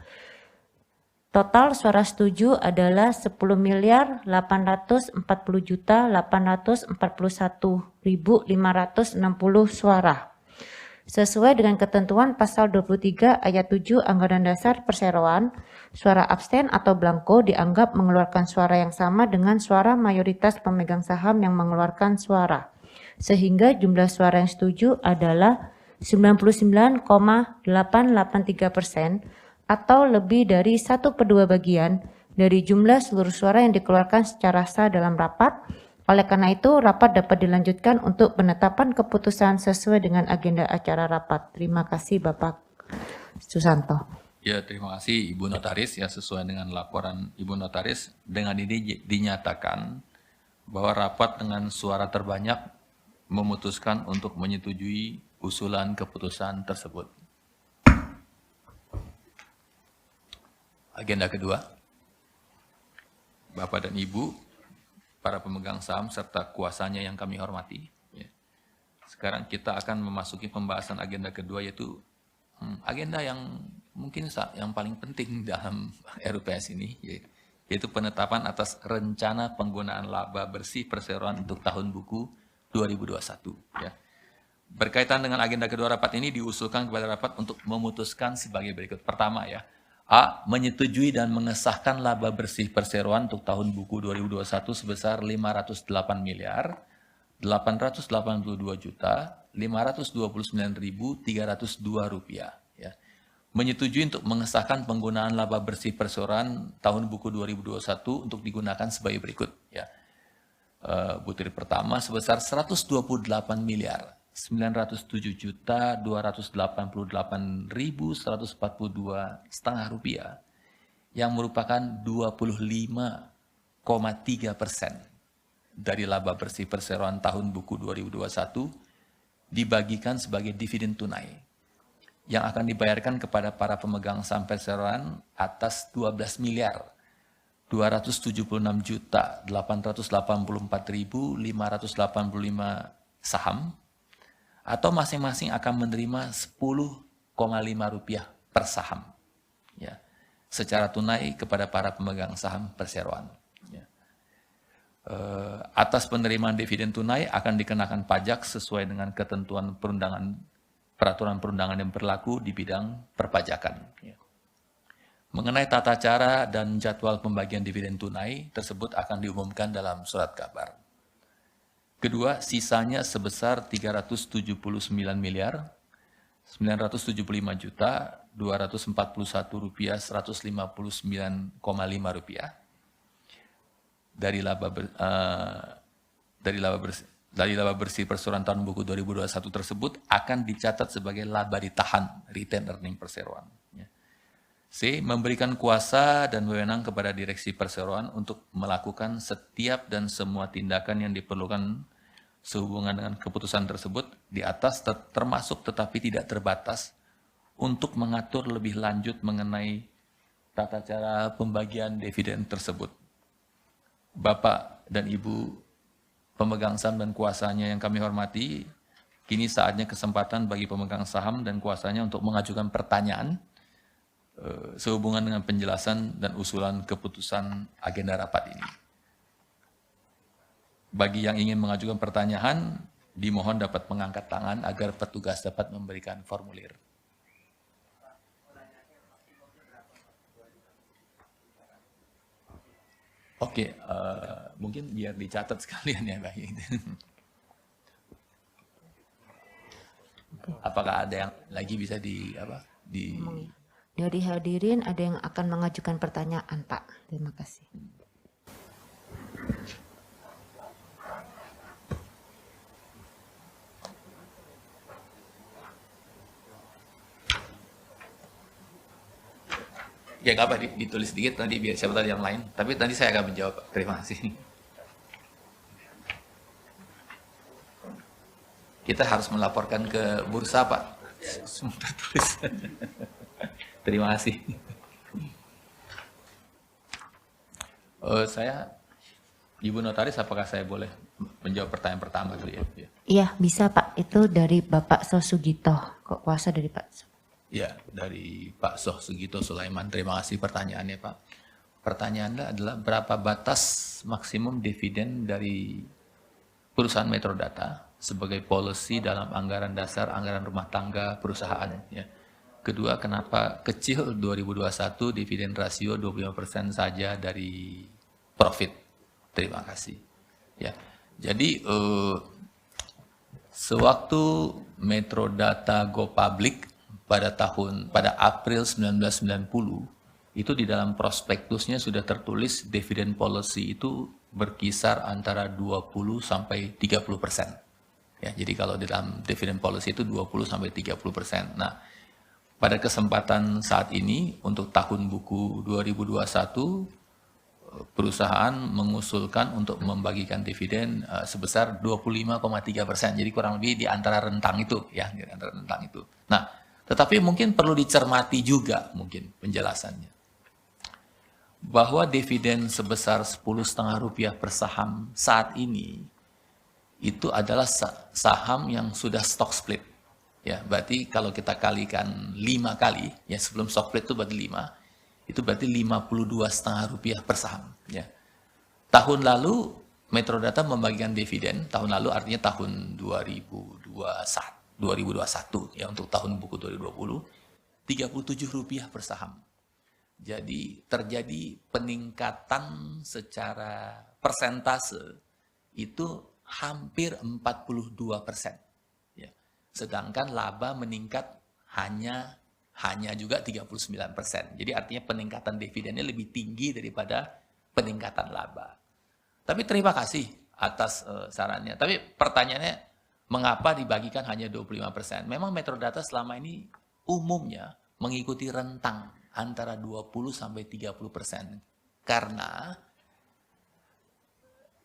[SPEAKER 3] Total suara setuju adalah 10.840.841.560 suara. Sesuai dengan ketentuan pasal 23 ayat 7 Anggaran Dasar Perseroan, suara abstain atau blanko dianggap mengeluarkan suara yang sama dengan suara mayoritas pemegang saham yang mengeluarkan suara. Sehingga jumlah suara yang setuju adalah 99,883% atau lebih dari 1/2 bagian dari jumlah seluruh suara yang dikeluarkan secara sah dalam rapat. Oleh karena itu, rapat dapat dilanjutkan untuk penetapan keputusan sesuai dengan agenda acara rapat. Terima kasih Bapak Susanto.
[SPEAKER 4] Ya, terima kasih Ibu Notaris. Ya, sesuai dengan laporan Ibu Notaris, dengan ini dinyatakan bahwa rapat dengan suara terbanyak memutuskan untuk menyetujui usulan keputusan tersebut. Agenda kedua, Bapak dan Ibu, para pemegang saham serta kuasanya yang kami hormati. Ya. Sekarang kita akan memasuki pembahasan agenda kedua, yaitu agenda yang mungkin yang paling penting dalam RUPS ini, yaitu penetapan atas rencana penggunaan laba bersih perseroan untuk tahun buku 2021. Ya. Berkaitan dengan agenda kedua rapat ini diusulkan kepada rapat untuk memutuskan sebagai berikut. Pertama ya, A. Menyetujui dan mengesahkan laba bersih perseroan untuk tahun buku 2021 sebesar 588.822.529.302 rupiah. Ya. Menyetujui untuk mengesahkan penggunaan laba bersih perseroan tahun buku 2021 untuk digunakan sebagai berikut. Ya. Butir pertama sebesar 128.907.288.142,5 rupiah yang merupakan 25,3% dari laba bersih perseroan tahun buku 2021 dibagikan sebagai dividen tunai yang akan dibayarkan kepada para pemegang saham perseroan atas 12.276.884.585 saham, atau masing-masing akan menerima 10,5 rupiah per saham, ya, secara tunai kepada para pemegang saham perseroan. Ya. Atas penerimaan dividen tunai akan dikenakan pajak sesuai dengan ketentuan peraturan perundangan yang berlaku di bidang perpajakan. Ya. Mengenai tata cara dan jadwal pembagian dividen tunai tersebut akan diumumkan dalam surat kabar. Kedua, sisanya sebesar 375.975.241 rupiah 159,5 rupiah dari laba bersih perseroan tahun buku 2021 tersebut akan dicatat sebagai laba ditahan retained earning perseroan. C. Memberikan kuasa dan wewenang kepada direksi perseroan untuk melakukan setiap dan semua tindakan yang diperlukan sehubungan dengan keputusan tersebut di atas termasuk tetapi tidak terbatas untuk mengatur lebih lanjut mengenai tata cara pembagian dividen tersebut. Bapak dan Ibu pemegang saham dan kuasanya yang kami hormati, kini saatnya kesempatan bagi pemegang saham dan kuasanya untuk mengajukan pertanyaan sehubungan dengan penjelasan dan usulan keputusan agenda rapat ini. Bagi yang ingin mengajukan pertanyaan, dimohon dapat mengangkat tangan agar petugas dapat memberikan formulir. Oke, mungkin biar dicatat sekalian ya Pak. Apakah ada yang lagi bisa
[SPEAKER 3] Dari hadirin ada yang akan mengajukan pertanyaan, Pak. Terima kasih.
[SPEAKER 4] Ya nggak apa, ditulis sedikit nanti biar siapa tahu yang lain. Tapi nanti saya akan menjawab. Terima kasih. kita harus melaporkan ke bursa, Pak. Sebentar tulis. Terima kasih. Ibu Notaris, apakah saya boleh menjawab pertanyaan pertama kali ya?
[SPEAKER 3] Iya, bisa Pak. Itu dari Bapak Sosugito. Kok kuasa dari Pak?
[SPEAKER 4] Ya, dari Pak Soh Sugito Sulaiman. Terima kasih pertanyaannya, Pak. Pertanyaannya adalah berapa batas maksimum dividen dari perusahaan Metrodata sebagai policy dalam anggaran dasar, anggaran rumah tangga perusahaan. Ya. Kedua, kenapa kecil 2021 dividen rasio 25% saja dari profit? Terima kasih. Ya, jadi sewaktu Metrodata go public pada April 1990, itu di dalam prospektusnya sudah tertulis dividen policy itu berkisar antara 20 sampai 30%. Ya, jadi kalau di dalam dividen policy itu 20 sampai 30%. Nah, pada kesempatan saat ini untuk tahun buku 2021 perusahaan mengusulkan untuk membagikan dividen sebesar 25,3%. Jadi kurang lebih di antara rentang itu, ya, di antara rentang itu. Nah, tetapi mungkin perlu dicermati juga mungkin penjelasannya. Bahwa dividen sebesar Rp10,5 per saham saat ini itu adalah saham yang sudah stock split. Ya, berarti kalau kita kalikan 5 kali, ya sebelum stock split itu berarti 5, itu berarti Rp52,5 per saham. Ya. Tahun lalu Metrodata membagikan dividen, tahun lalu artinya tahun 2021 ya, untuk tahun buku 2020, Rp37 per saham. Jadi terjadi peningkatan secara persentase itu hampir 42%. Ya. Sedangkan laba meningkat hanya juga 39%. Jadi artinya peningkatan dividennya lebih tinggi daripada peningkatan laba. Tapi terima kasih atas sarannya. Tapi pertanyaannya, mengapa dibagikan hanya 25%? Memang Metrodata selama ini umumnya mengikuti rentang antara 20 sampai 30%. Karena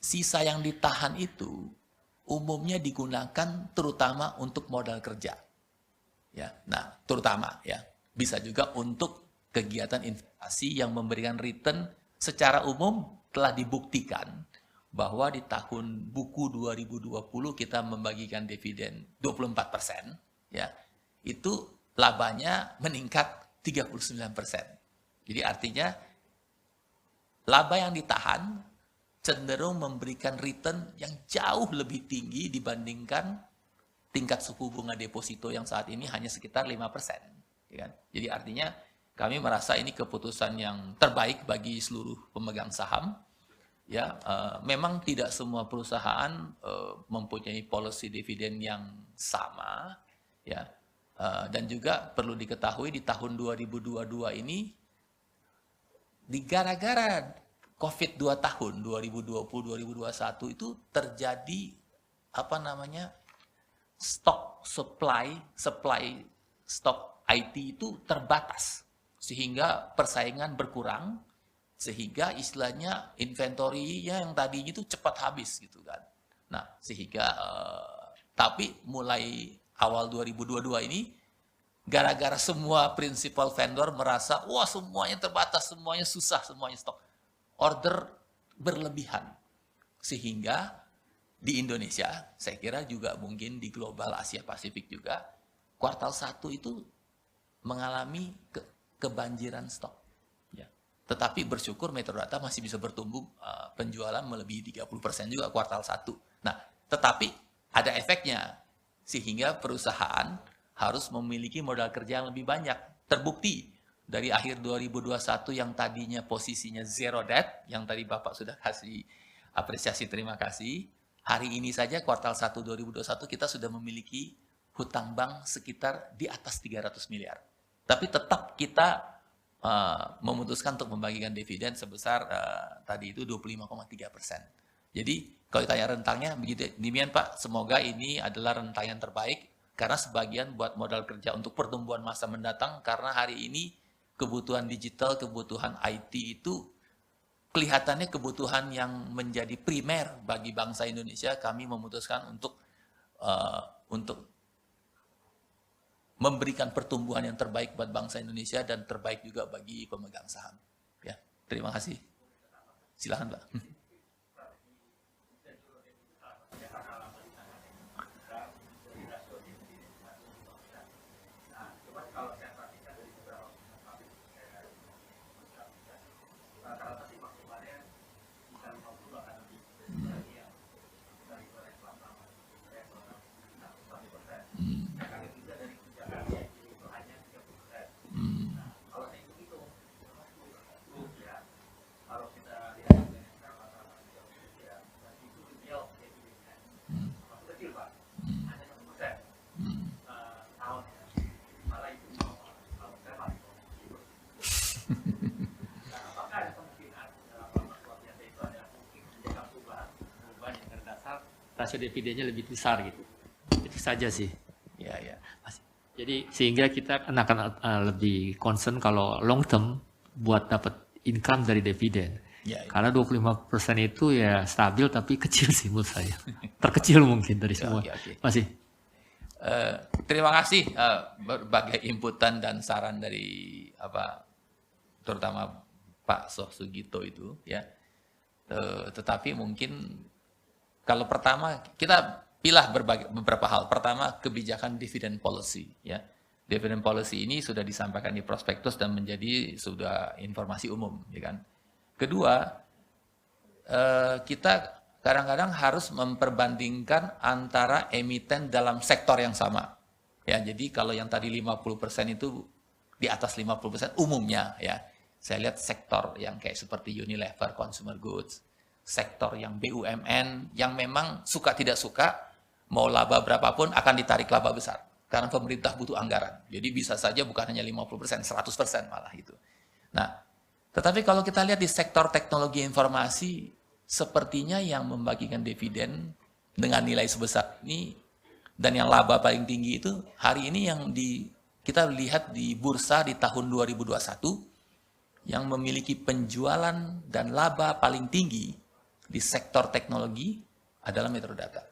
[SPEAKER 4] sisa yang ditahan itu umumnya digunakan terutama untuk modal kerja. Ya, nah, terutama ya, bisa juga untuk kegiatan investasi yang memberikan return. Secara umum telah dibuktikan bahwa di tahun buku 2020 kita membagikan dividen 24%, ya. Itu labanya meningkat 39%. Jadi artinya laba yang ditahan cenderung memberikan return yang jauh lebih tinggi dibandingkan tingkat suku bunga deposito yang saat ini hanya sekitar 5%. Ya kan? Jadi artinya kami merasa ini keputusan yang terbaik bagi seluruh pemegang saham. Ya, memang tidak semua perusahaan mempunyai policy dividen yang sama. Ya, dan juga perlu diketahui di tahun 2022 ini, gara-gara COVID 2 tahun, 2020-2021 itu terjadi stok IT itu terbatas, sehingga persaingan berkurang, sehingga istilahnya inventory-nya yang tadinya itu cepat habis gitu kan. Nah, sehingga tapi mulai awal 2022 ini, gara-gara semua principal vendor merasa, wah semuanya terbatas, semuanya susah, semuanya stok, order berlebihan. Sehingga di Indonesia, saya kira juga mungkin di global Asia Pasifik juga, kuartal 1 itu mengalami kebanjiran stok. Ya. Tetapi bersyukur Metrodata masih bisa bertumbuh penjualan melebihi 30% juga kuartal 1. Nah, tetapi ada efeknya, sehingga perusahaan harus memiliki modal kerja yang lebih banyak. Terbukti dari akhir 2021 yang tadinya posisinya zero debt, yang tadi Bapak sudah kasih apresiasi, terima kasih. Hari ini saja kuartal 1 2021 kita sudah memiliki hutang bank sekitar di atas 300 miliar. Tapi tetap kita memutuskan untuk membagikan dividen sebesar tadi itu 25,3%. Jadi kalau ditanya rentangnya begitu, demikian Pak, semoga ini adalah rentang yang terbaik karena sebagian buat modal kerja untuk pertumbuhan masa mendatang, karena hari ini kebutuhan digital, kebutuhan IT itu kelihatannya kebutuhan yang menjadi primer bagi bangsa Indonesia. Kami memutuskan untuk untuk memberikan pertumbuhan yang terbaik buat bangsa Indonesia dan terbaik juga bagi pemegang saham. Ya, terima kasih. Silakan, Pak.
[SPEAKER 5] Rasio dividennya lebih besar gitu. Itu saja sih.
[SPEAKER 4] Ya, ya.
[SPEAKER 5] Jadi sehingga kita akan lebih concern kalau long term buat dapat income dari dividen.
[SPEAKER 4] Ya, ya.
[SPEAKER 5] Karena 25% itu ya stabil tapi kecil sih menurut saya. Terkecil mungkin dari semua.
[SPEAKER 4] Oke.
[SPEAKER 5] Masih.
[SPEAKER 4] Terima kasih berbagai inputan dan saran dari terutama Pak Soh Sugito itu ya. Tetapi mungkin kalau pertama kita pilah beberapa hal. Pertama, kebijakan dividend policy ya. Dividend policy ini sudah disampaikan di prospektus dan menjadi sudah informasi umum ya kan. Kedua, kita kadang-kadang harus memperbandingkan antara emiten dalam sektor yang sama. Ya, jadi kalau yang tadi 50% itu di atas 50% umumnya ya. Saya lihat sektor yang kayak seperti Unilever, consumer goods, sektor yang BUMN yang memang suka tidak suka mau laba berapapun akan ditarik laba besar karena pemerintah butuh anggaran. Jadi bisa saja bukan hanya 50%, 100% malah itu. Nah, tetapi kalau kita lihat di sektor teknologi informasi sepertinya yang membagikan dividen dengan nilai sebesar ini dan yang laba paling tinggi itu hari ini yang kita lihat di bursa di tahun 2021 yang memiliki penjualan dan laba paling tinggi di sektor teknologi adalah Metrodata.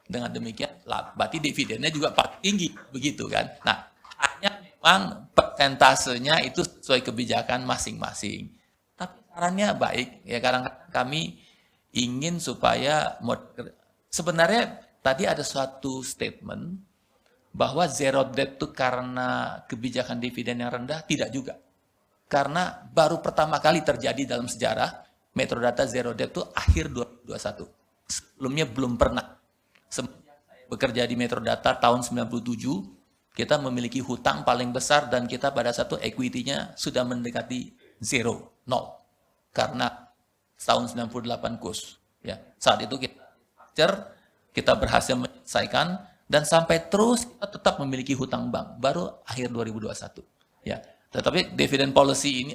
[SPEAKER 4] Dengan demikian, berarti dividennya juga paling tinggi, begitu kan? Nah, hanya memang persentasenya itu sesuai kebijakan masing-masing. Tapi sarannya baik, ya kadang-kadang kami ingin supaya sebenarnya tadi ada suatu statement bahwa zero debt itu karena kebijakan dividen yang rendah, tidak juga. Karena baru pertama kali terjadi dalam sejarah Metrodata zero debt itu akhir 2021. Sebelumnya belum pernah. Semenjak saya bekerja di Metrodata tahun 97, kita memiliki hutang paling besar dan kita pada satu equity-nya sudah mendekati zero, nol. Karena tahun 98 kurs. Ya, saat itu kita berhasil menyelesaikan dan sampai terus kita tetap memiliki hutang bank baru akhir 2021. Ya, tetapi dividend policy ini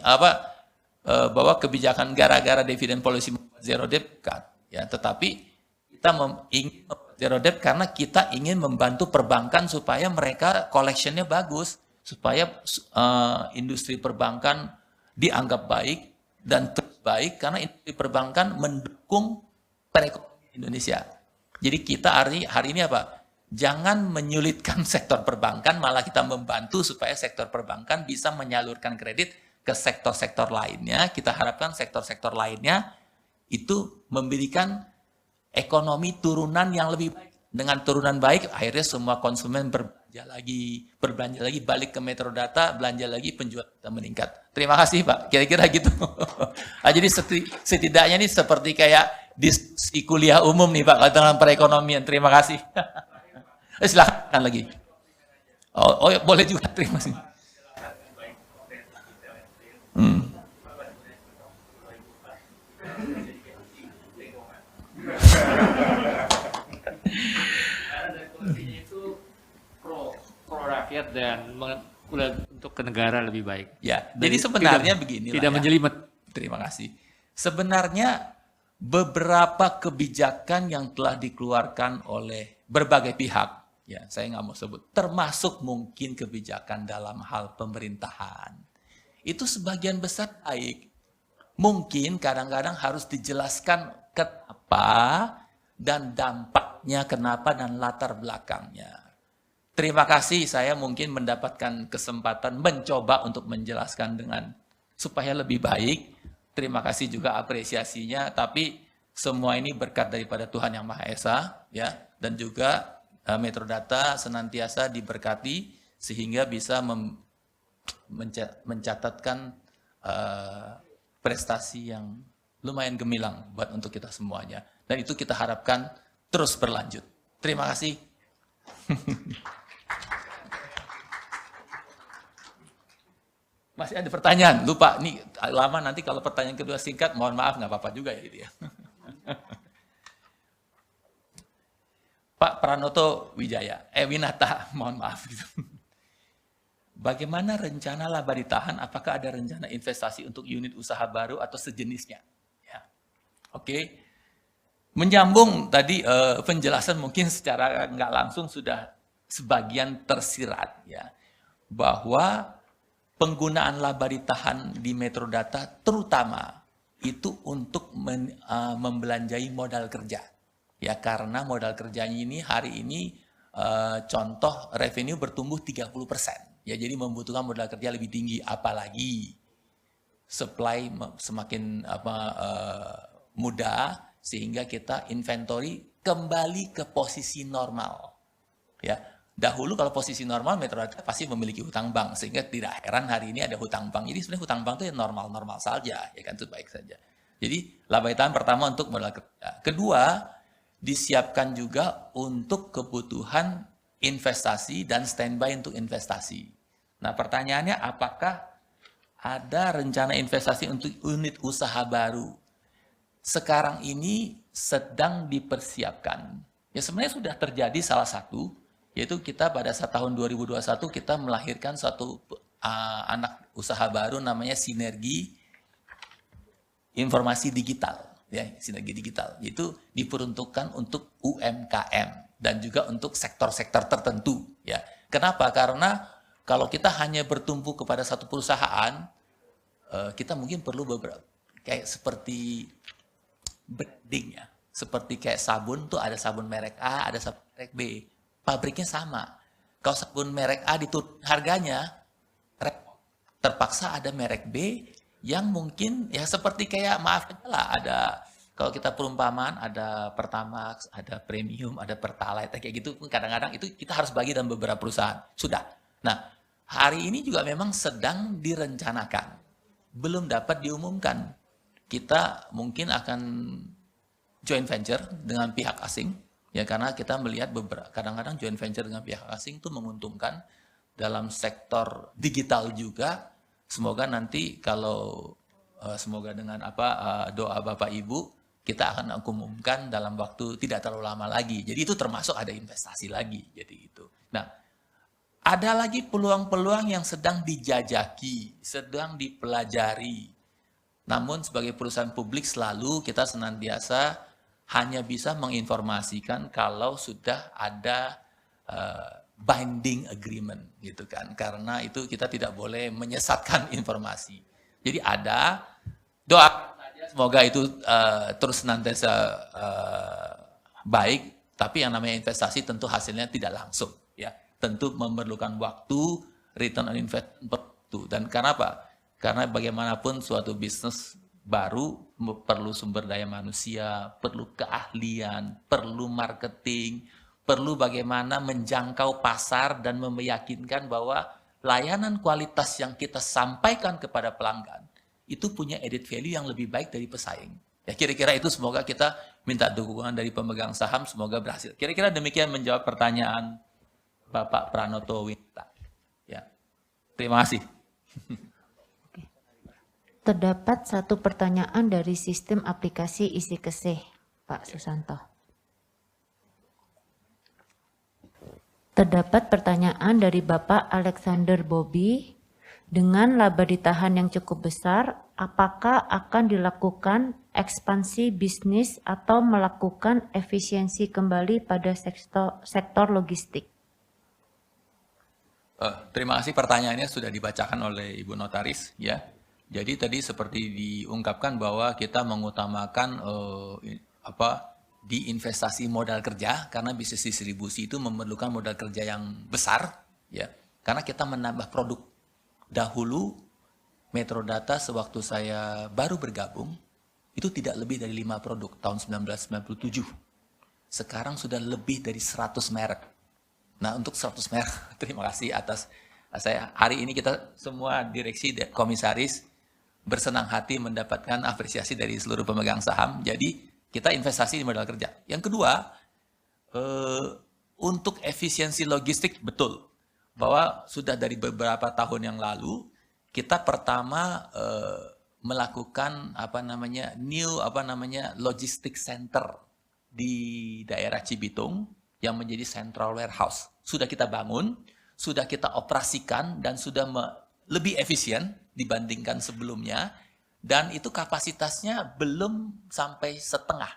[SPEAKER 4] bahwa kebijakan gara-gara dividend policy zero debt kan ya, tetapi kita ingin zero debt karena kita ingin membantu perbankan supaya mereka collection-nya bagus, supaya industri perbankan dianggap baik dan terus baik karena industri perbankan mendukung perekonomian Indonesia. Jadi kita hari ini apa? Jangan menyulitkan sektor perbankan, malah kita membantu supaya sektor perbankan bisa menyalurkan kredit ke sektor-sektor lainnya. Kita harapkan sektor-sektor lainnya itu memberikan ekonomi turunan yang lebih baik. Dengan turunan baik, akhirnya semua konsumen berbelanja lagi, balik ke Metrodata, belanja lagi, penjualan kita meningkat. Terima kasih Pak, kira-kira gitu. Jadi setidaknya ini seperti kayak diskusi kuliah umum nih Pak, dalam perekonomian. Terima kasih. Silakan lagi. Oh ya, boleh juga, terima kasih.
[SPEAKER 5] Pro rakyat dan untuk ke negara lebih baik.
[SPEAKER 4] Ya, jadi sebenarnya begini.
[SPEAKER 5] Tidak menjelimet.
[SPEAKER 4] Terima kasih. Sebenarnya beberapa kebijakan yang telah dikeluarkan oleh berbagai pihak, ya saya nggak mau sebut, termasuk mungkin kebijakan dalam hal pemerintahan, itu sebagian besar baik. Mungkin kadang-kadang harus dijelaskan kenapa dan dampak whatnya, kenapa, dan latar belakangnya. Terima kasih, saya mungkin mendapatkan kesempatan mencoba untuk menjelaskan dengan supaya lebih baik. Terima kasih juga apresiasinya, tapi semua ini berkat daripada Tuhan Yang Maha Esa, ya, dan juga Metrodata senantiasa diberkati sehingga bisa mencatatkan prestasi yang lumayan gemilang buat untuk kita semuanya. Dan itu kita harapkan terus berlanjut. Terima kasih. Masih ada pertanyaan? Lupa, nih lama nanti kalau pertanyaan kedua singkat, mohon maaf nggak apa-apa juga ya gitu ya. Pak Pranoto Wijaya, Winata, mohon maaf gitu. Bagaimana rencana laba ditahan? Apakah ada rencana investasi untuk unit usaha baru atau sejenisnya? Ya. Oke. Menyambung tadi penjelasan mungkin secara nggak langsung sudah sebagian tersirat ya, bahwa penggunaan laba ditahan di Metrodata terutama itu untuk membelanjai modal kerja. Ya, karena modal kerjanya ini hari ini contoh revenue bertumbuh 30%. Ya, jadi membutuhkan modal kerja lebih tinggi, apalagi supply semakin mudah sehingga kita inventory kembali ke posisi normal. Ya, dahulu kalau posisi normal Metrodata pasti memiliki hutang bank, sehingga tidak heran hari ini ada hutang bank. Jadi sebenarnya hutang bank itu normal-normal saja, ya kan, itu baik saja. Jadi laba ditahan pertama untuk modal kerja. Kedua, disiapkan juga untuk kebutuhan investasi dan standby untuk investasi. Nah, pertanyaannya apakah ada rencana investasi untuk unit usaha baru? Sekarang ini sedang dipersiapkan. Ya, sebenarnya sudah terjadi salah satu, yaitu kita pada saat tahun 2021 kita melahirkan satu anak usaha baru namanya Sinergi Informasi Digital, ya, Sinergi Digital. Itu diperuntukkan untuk UMKM dan juga untuk sektor-sektor tertentu, ya. Kenapa? Karena kalau kita hanya bertumpu kepada satu perusahaan, kita mungkin perlu beberapa kayak seperti branding, ya. Seperti kayak sabun tuh ada sabun merek A, ada sabun merek B. Pabriknya sama. Kalau sabun merek A diturun harganya, terpaksa ada merek B yang mungkin ya seperti kayak maaf aja lah, ada kalau kita perumpamaan ada Pertamax, ada Premium, ada Pertalite kayak gitu. Kadang-kadang itu kita harus bagi dalam beberapa perusahaan. Sudah. Nah, hari ini juga memang sedang direncanakan. Belum dapat diumumkan. Kita mungkin akan joint venture dengan pihak asing. Ya, karena kita melihat beberapa kadang-kadang joint venture dengan pihak asing itu menguntungkan dalam sektor digital juga. Semoga nanti kalau semoga dengan doa Bapak Ibu kita akan umumkan dalam waktu tidak terlalu lama lagi. Jadi itu termasuk ada investasi lagi. Jadi itu. Nah, ada lagi peluang-peluang yang sedang dijajaki, sedang dipelajari. Namun sebagai perusahaan publik selalu kita senantiasa hanya bisa menginformasikan kalau sudah ada binding agreement gitu kan. Karena itu kita tidak boleh menyesatkan informasi. Jadi ada doa semoga itu terus senantiasa baik, tapi yang namanya investasi tentu hasilnya tidak langsung, ya. Tentu memerlukan waktu, return on investment waktu. Dan karena apa? Karena bagaimanapun suatu bisnis baru perlu sumber daya manusia, perlu keahlian, perlu marketing, perlu bagaimana menjangkau pasar dan meyakinkan bahwa layanan kualitas yang kita sampaikan kepada pelanggan itu punya added value yang lebih baik dari pesaing. Ya, kira-kira itu semoga kita minta dukungan dari pemegang saham, semoga berhasil. Kira-kira demikian menjawab pertanyaan Bapak Pranoto Winata. Ya, terima kasih.
[SPEAKER 3] Terdapat satu pertanyaan dari sistem aplikasi isi keseh, Pak Susanto. Terdapat pertanyaan dari Bapak Alexander Bobby. Dengan laba ditahan yang cukup besar, apakah akan dilakukan ekspansi bisnis atau melakukan efisiensi kembali pada sektor logistik?
[SPEAKER 4] Terima kasih, pertanyaannya sudah dibacakan oleh Ibu Notaris, ya. Jadi tadi seperti diungkapkan bahwa kita mengutamakan di investasi modal kerja, karena bisnis distribusi itu memerlukan modal kerja yang besar, ya, karena kita menambah produk. Dahulu Metrodata sewaktu saya baru bergabung itu tidak lebih dari 5 produk tahun 1997. Sekarang sudah lebih dari 100 merek. Nah, untuk 100 merek, terima kasih atas saya hari ini kita semua direksi dan komisaris bersenang hati mendapatkan apresiasi dari seluruh pemegang saham. Jadi kita investasi di modal kerja. Yang kedua, untuk efisiensi logistik betul bahwa sudah dari beberapa tahun yang lalu kita pertama melakukan logistik center di daerah Cibitung yang menjadi central warehouse. Sudah kita bangun, sudah kita operasikan dan sudah lebih efisien dibandingkan sebelumnya. Dan itu kapasitasnya belum sampai setengah.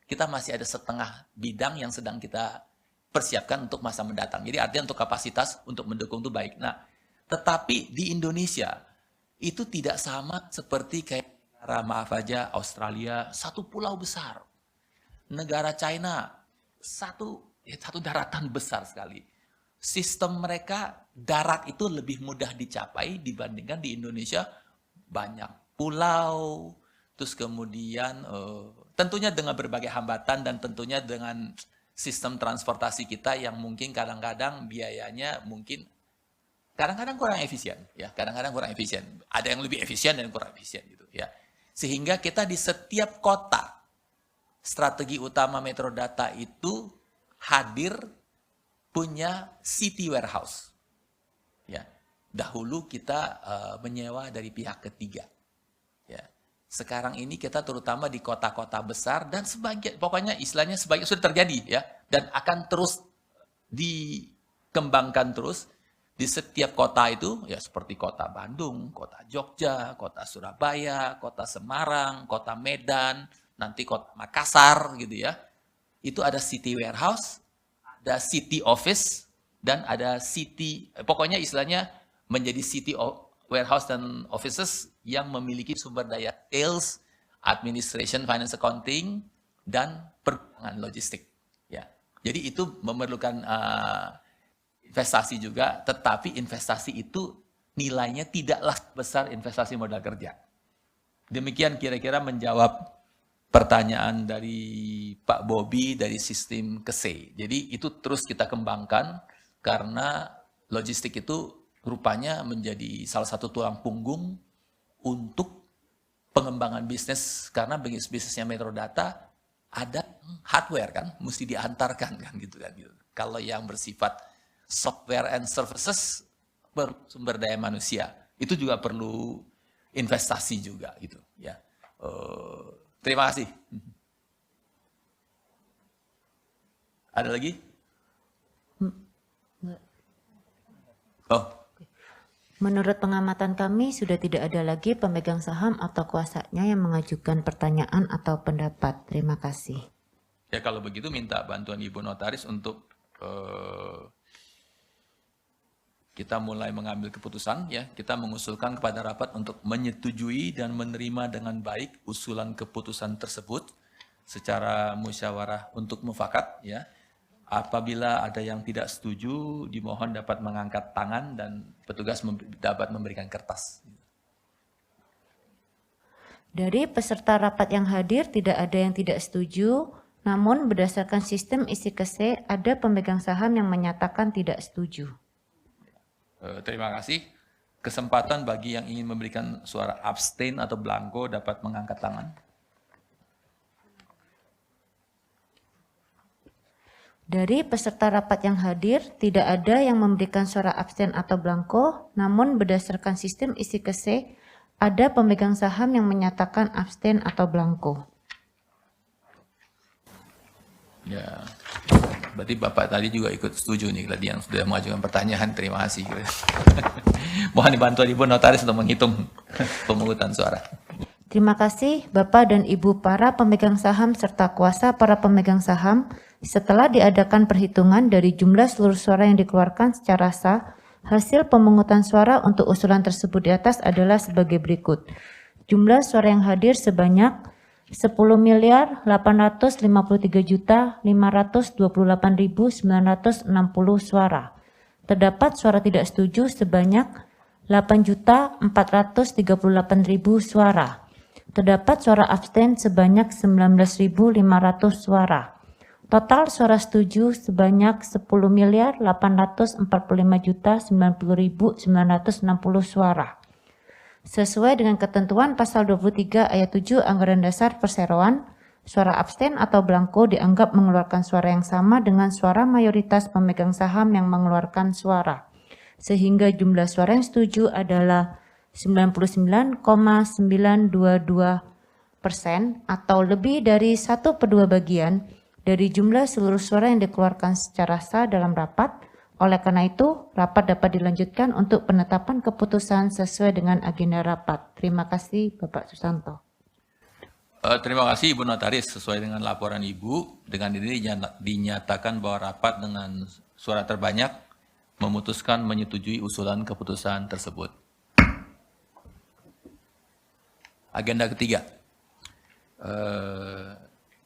[SPEAKER 4] Kita masih ada setengah bidang yang sedang kita persiapkan untuk masa mendatang. Jadi artinya untuk kapasitas untuk mendukung itu baik. Nah, tetapi di Indonesia itu tidak sama seperti kayak negara, maaf aja, Australia, satu pulau besar. Negara China, satu daratan besar sekali. Sistem mereka darat itu lebih mudah dicapai dibandingkan di Indonesia banyak pulau, terus kemudian tentunya dengan berbagai hambatan dan tentunya dengan sistem transportasi kita yang mungkin kadang-kadang biayanya mungkin kadang-kadang kurang efisien, ya, kadang-kadang kurang efisien. Ada yang lebih efisien dan kurang efisien gitu, ya. Sehingga kita di setiap kota strategi utama Metrodata itu hadir punya city warehouse. Ya. Dahulu kita menyewa dari pihak ketiga. Ya. Sekarang ini kita terutama di kota-kota besar dan sebagian, pokoknya istilahnya sebagian sudah terjadi, ya, dan akan terus dikembangkan terus di setiap kota itu, ya, seperti kota Bandung, kota Jogja, kota Surabaya, kota Semarang, kota Medan, nanti kota Makassar gitu, ya. Itu ada city warehouse, ada city office, dan ada city, pokoknya istilahnya menjadi city warehouse dan offices yang memiliki sumber daya sales, administration, finance accounting, dan perdagangan logistik. Ya. Jadi itu memerlukan investasi juga, tetapi investasi itu nilainya tidaklah besar investasi modal kerja. Demikian kira-kira menjawab pertanyaan dari Pak Bobi dari sistem KSE. Jadi itu terus kita kembangkan karena logistik itu rupanya menjadi salah satu tulang punggung untuk pengembangan bisnis, karena bisnisnya Metrodata ada hardware kan, mesti diantarkan kan gitu kan. Gitu. Kalau yang bersifat software and services bersumber daya manusia itu juga perlu investasi juga gitu ya. Terima kasih. Ada lagi? Oh.
[SPEAKER 3] Menurut pengamatan kami, sudah tidak ada lagi pemegang saham atau kuasanya yang mengajukan pertanyaan atau pendapat. Terima kasih.
[SPEAKER 4] Ya, kalau begitu minta bantuan Ibu Notaris untuk kita mulai mengambil keputusan. Ya, kita mengusulkan kepada rapat untuk menyetujui dan menerima dengan baik usulan keputusan tersebut secara musyawarah untuk mufakat. Ya. Apabila ada yang tidak setuju, dimohon dapat mengangkat tangan dan petugas dapat memberikan kertas.
[SPEAKER 3] Dari peserta rapat yang hadir, tidak ada yang tidak setuju, namun berdasarkan sistem isi KSE, ada pemegang saham yang menyatakan tidak setuju.
[SPEAKER 4] Terima kasih. Kesempatan bagi yang ingin memberikan suara abstain atau blanko dapat mengangkat tangan.
[SPEAKER 3] Dari peserta rapat yang hadir, tidak ada yang memberikan suara abstain atau blanko, namun berdasarkan sistem isi KSE, ada pemegang saham yang menyatakan abstain atau blanko.
[SPEAKER 4] Ya, berarti Bapak tadi juga ikut setuju nih, tadi yang sudah mengajukan pertanyaan, terima kasih. Mohon dibantu Ibu Notaris untuk menghitung pemungutan suara.
[SPEAKER 3] Terima kasih Bapak dan Ibu para pemegang saham serta kuasa para pemegang saham. Setelah diadakan perhitungan dari jumlah seluruh suara yang dikeluarkan secara sah, hasil pemungutan suara untuk usulan tersebut di atas adalah sebagai berikut. Jumlah suara yang hadir sebanyak 10.853.528.960 suara. Terdapat suara tidak setuju sebanyak 8.438.000 suara. Terdapat suara abstain sebanyak 19.500 suara. Total suara setuju sebanyak 10.845.090.960 suara. Sesuai dengan ketentuan pasal 23 ayat 7 Anggaran Dasar Perseroan, suara abstain atau blanko dianggap mengeluarkan suara yang sama dengan suara mayoritas pemegang saham yang mengeluarkan suara, sehingga jumlah suara yang setuju adalah 99,922% atau lebih dari 1/2 bagian dari jumlah seluruh suara yang dikeluarkan secara sah dalam rapat. Oleh karena itu, rapat dapat dilanjutkan untuk penetapan keputusan sesuai dengan agenda rapat. Terima kasih, Bapak Susanto.
[SPEAKER 4] Terima kasih Ibu Notaris. Sesuai dengan laporan Ibu, dengan ini dinyatakan bahwa rapat dengan suara terbanyak memutuskan menyetujui usulan keputusan tersebut. Agenda ketiga.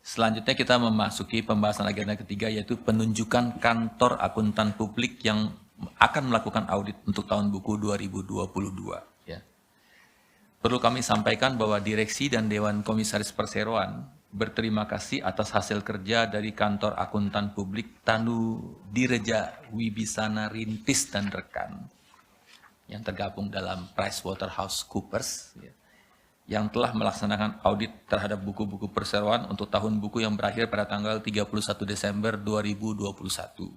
[SPEAKER 4] Selanjutnya kita memasuki pembahasan agenda ketiga, yaitu penunjukan kantor akuntan publik yang akan melakukan audit untuk tahun buku 2022. Ya. Perlu kami sampaikan bahwa Direksi dan Dewan Komisaris Perseroan berterima kasih atas hasil kerja dari kantor akuntan publik Tanu Direja Wibisana Rintis dan Rekan yang tergabung dalam PricewaterhouseCoopers, ya, yang telah melaksanakan audit terhadap buku-buku perseroan untuk tahun buku yang berakhir pada tanggal 31 Desember 2021.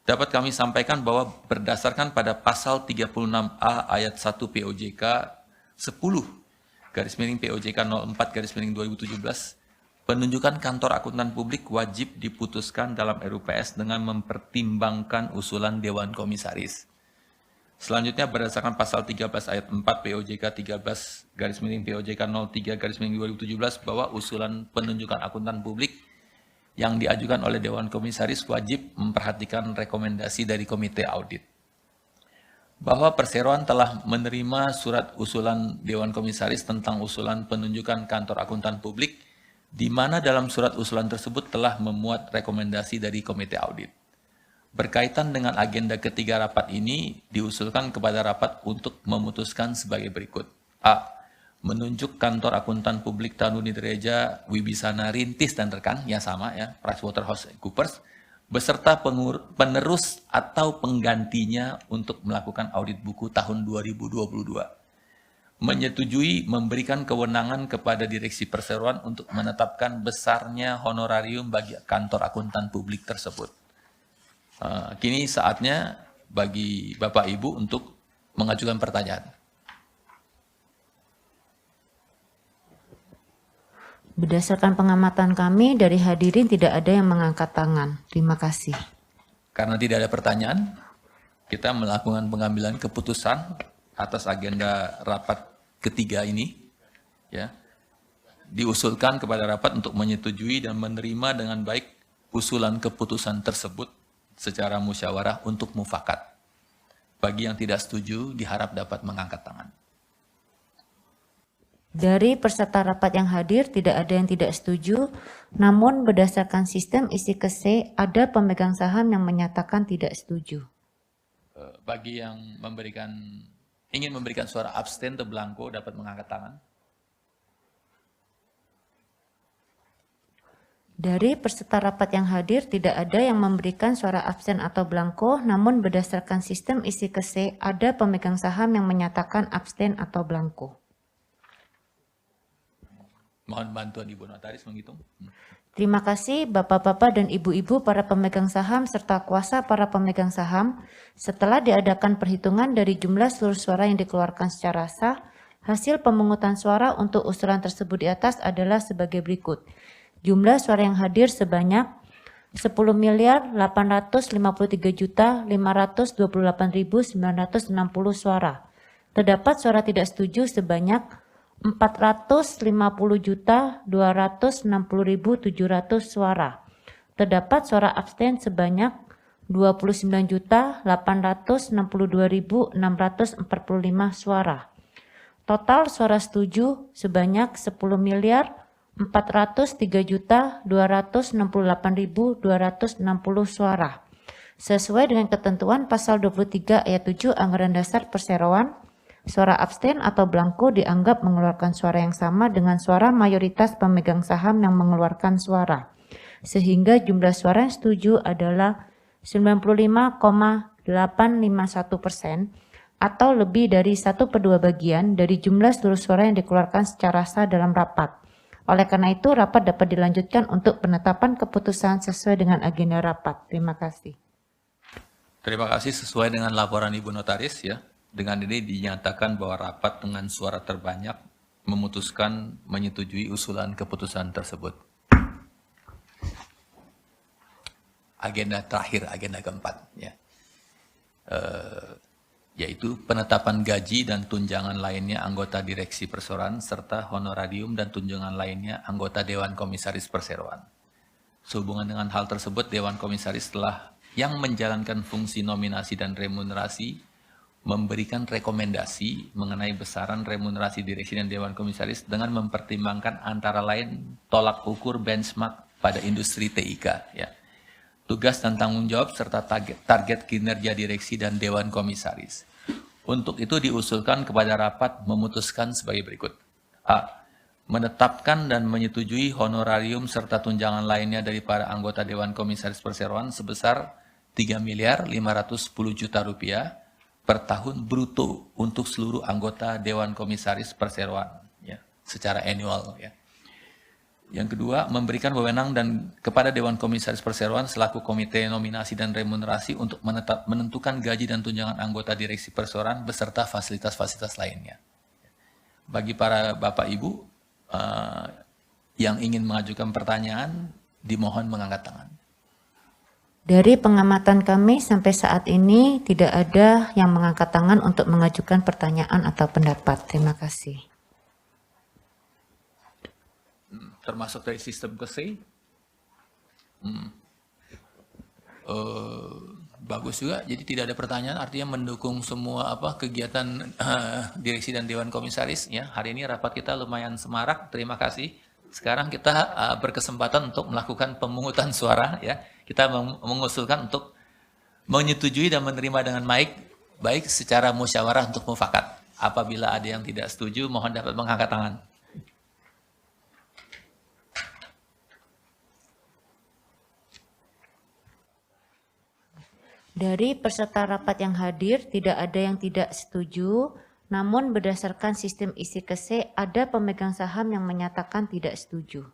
[SPEAKER 4] Dapat kami sampaikan bahwa berdasarkan pada pasal 36A ayat 1 POJK 10/POJK 04/2017, penunjukan kantor akuntan publik wajib diputuskan dalam RUPS dengan mempertimbangkan usulan Dewan Komisaris. Selanjutnya berdasarkan pasal 13 ayat 4 POJK 13/POJK 03/2017 bahwa usulan penunjukan akuntan publik yang diajukan oleh Dewan Komisaris wajib memperhatikan rekomendasi dari Komite Audit. Bahwa Perseroan telah menerima surat usulan Dewan Komisaris tentang usulan penunjukan kantor akuntan publik, di mana dalam surat usulan tersebut telah memuat rekomendasi dari Komite Audit. Berkaitan dengan agenda ketiga rapat ini, diusulkan kepada rapat untuk memutuskan sebagai berikut. A. Menunjuk kantor akuntan publik Tanu Direja Wibisana Rintis dan Rekan, ya sama ya, PricewaterhouseCoopers, beserta penerus atau penggantinya untuk melakukan audit buku tahun 2022. Menyetujui memberikan kewenangan kepada Direksi Perseroan untuk menetapkan besarnya honorarium bagi kantor akuntan publik tersebut. Kini saatnya bagi Bapak Ibu untuk mengajukan pertanyaan.
[SPEAKER 3] Berdasarkan pengamatan kami, dari hadirin tidak ada yang mengangkat tangan. Terima kasih.
[SPEAKER 4] Karena tidak ada pertanyaan, kita melakukan pengambilan keputusan atas agenda rapat ketiga ini. Ya, diusulkan kepada rapat untuk menyetujui dan menerima dengan baik usulan keputusan tersebut secara musyawarah untuk mufakat. Bagi yang tidak setuju, diharap dapat mengangkat tangan.
[SPEAKER 3] Dari peserta rapat yang hadir, tidak ada yang tidak setuju, namun berdasarkan sistem isi ke-C, ada pemegang saham yang menyatakan tidak setuju.
[SPEAKER 4] Bagi yang ingin memberikan suara abstain atau blanko, dapat mengangkat tangan.
[SPEAKER 3] Dari peserta rapat yang hadir, tidak ada yang memberikan suara absen atau blanko, namun berdasarkan sistem isi ke-C, ada pemegang saham yang menyatakan abstain atau blanko.
[SPEAKER 4] Mohon bantuan Ibu Notaris menghitung.
[SPEAKER 3] Terima kasih Bapak-Bapak dan Ibu-Ibu para pemegang saham serta kuasa para pemegang saham. Setelah diadakan perhitungan dari jumlah seluruh suara yang dikeluarkan secara sah, hasil pemungutan suara untuk usulan tersebut di atas adalah sebagai berikut. Jumlah suara yang hadir sebanyak 10.853.528.960 suara. Terdapat suara tidak setuju sebanyak 450.260.700 suara. Terdapat suara abstain sebanyak 29.862.645 suara. Total suara setuju sebanyak 10.445.090.960 403.268.260 suara. Sesuai dengan ketentuan pasal 23 ayat 7 Anggaran Dasar Perseroan, suara abstain atau blanko dianggap mengeluarkan suara yang sama dengan suara mayoritas pemegang saham yang mengeluarkan suara. Sehingga jumlah suara yang setuju adalah 95,851% atau lebih dari 1/2 bagian dari jumlah seluruh suara yang dikeluarkan secara sah dalam rapat. Oleh karena itu, rapat dapat dilanjutkan untuk penetapan keputusan sesuai dengan agenda rapat. Terima kasih.
[SPEAKER 4] Terima kasih. Sesuai dengan laporan Ibu Notaris ya. Dengan ini dinyatakan bahwa rapat dengan suara terbanyak memutuskan menyetujui usulan keputusan tersebut. Agenda terakhir, agenda keempat ya. Yaitu penetapan gaji dan tunjangan lainnya anggota direksi perseroan serta honorarium dan tunjangan lainnya anggota Dewan Komisaris Perseroan. Sehubungan dengan hal tersebut, Dewan Komisaris telah yang menjalankan fungsi nominasi dan remunerasi memberikan rekomendasi mengenai besaran remunerasi direksi dan Dewan Komisaris dengan mempertimbangkan antara lain tolak ukur benchmark pada industri TIK ya. Tugas dan tanggung jawab serta target kinerja direksi dan Dewan Komisaris. Untuk itu diusulkan kepada rapat memutuskan sebagai berikut. A. Menetapkan dan menyetujui honorarium serta tunjangan lainnya dari para anggota Dewan Komisaris Perseroan sebesar Rp3.510.000.000 per tahun bruto untuk seluruh anggota Dewan Komisaris Perseroan ya, secara annual ya. Yang kedua, memberikan wewenang dan kepada Dewan Komisaris Perseroan selaku Komite Nominasi dan Remunerasi untuk menentukan gaji dan tunjangan anggota direksi perseroan beserta fasilitas-fasilitas lainnya. Bagi para Bapak Ibu yang ingin mengajukan pertanyaan, dimohon mengangkat tangan.
[SPEAKER 3] Dari pengamatan kami sampai saat ini tidak ada yang mengangkat tangan untuk mengajukan pertanyaan atau pendapat. Terima kasih.
[SPEAKER 4] Termasuk dari sistem KSE. Bagus juga, jadi tidak ada pertanyaan, artinya mendukung semua kegiatan direksi dan Dewan Komisaris. Ya, hari ini rapat kita lumayan semarak, terima kasih. Sekarang kita berkesempatan untuk melakukan pemungutan suara. Ya, kita mengusulkan untuk menyetujui dan menerima dengan baik secara musyawarah untuk mufakat. Apabila ada yang tidak setuju, mohon dapat mengangkat tangan.
[SPEAKER 3] Dari peserta rapat yang hadir, tidak ada yang tidak setuju, namun berdasarkan sistem isi KSE, ada pemegang saham yang menyatakan tidak setuju.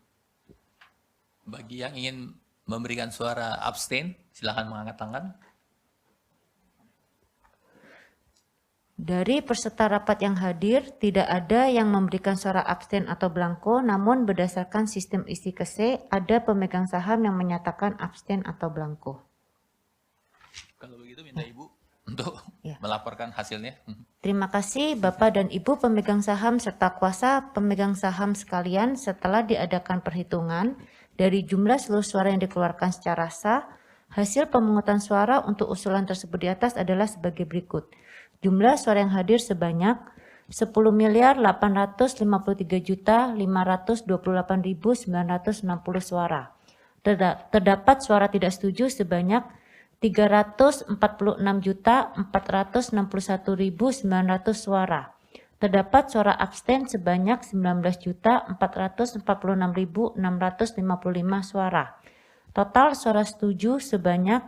[SPEAKER 4] Bagi yang ingin memberikan suara abstain, silakan mengangkat tangan.
[SPEAKER 3] Dari peserta rapat yang hadir, tidak ada yang memberikan suara abstain atau blanko, namun berdasarkan sistem isi KSE, ada pemegang saham yang menyatakan abstain atau blanko.
[SPEAKER 4] Kalau begitu minta Ibu untuk melaporkan hasilnya.
[SPEAKER 3] Terima kasih Bapak dan Ibu pemegang saham serta kuasa pemegang saham sekalian, setelah diadakan perhitungan dari jumlah seluruh suara yang dikeluarkan secara sah, hasil pemungutan suara untuk usulan tersebut di atas adalah sebagai berikut. Jumlah suara yang hadir sebanyak 10.853.528.960 suara. Terdapat suara tidak setuju sebanyak 346.461.900 suara. Terdapat suara abstain sebanyak 19.446.655 suara. Total suara setuju sebanyak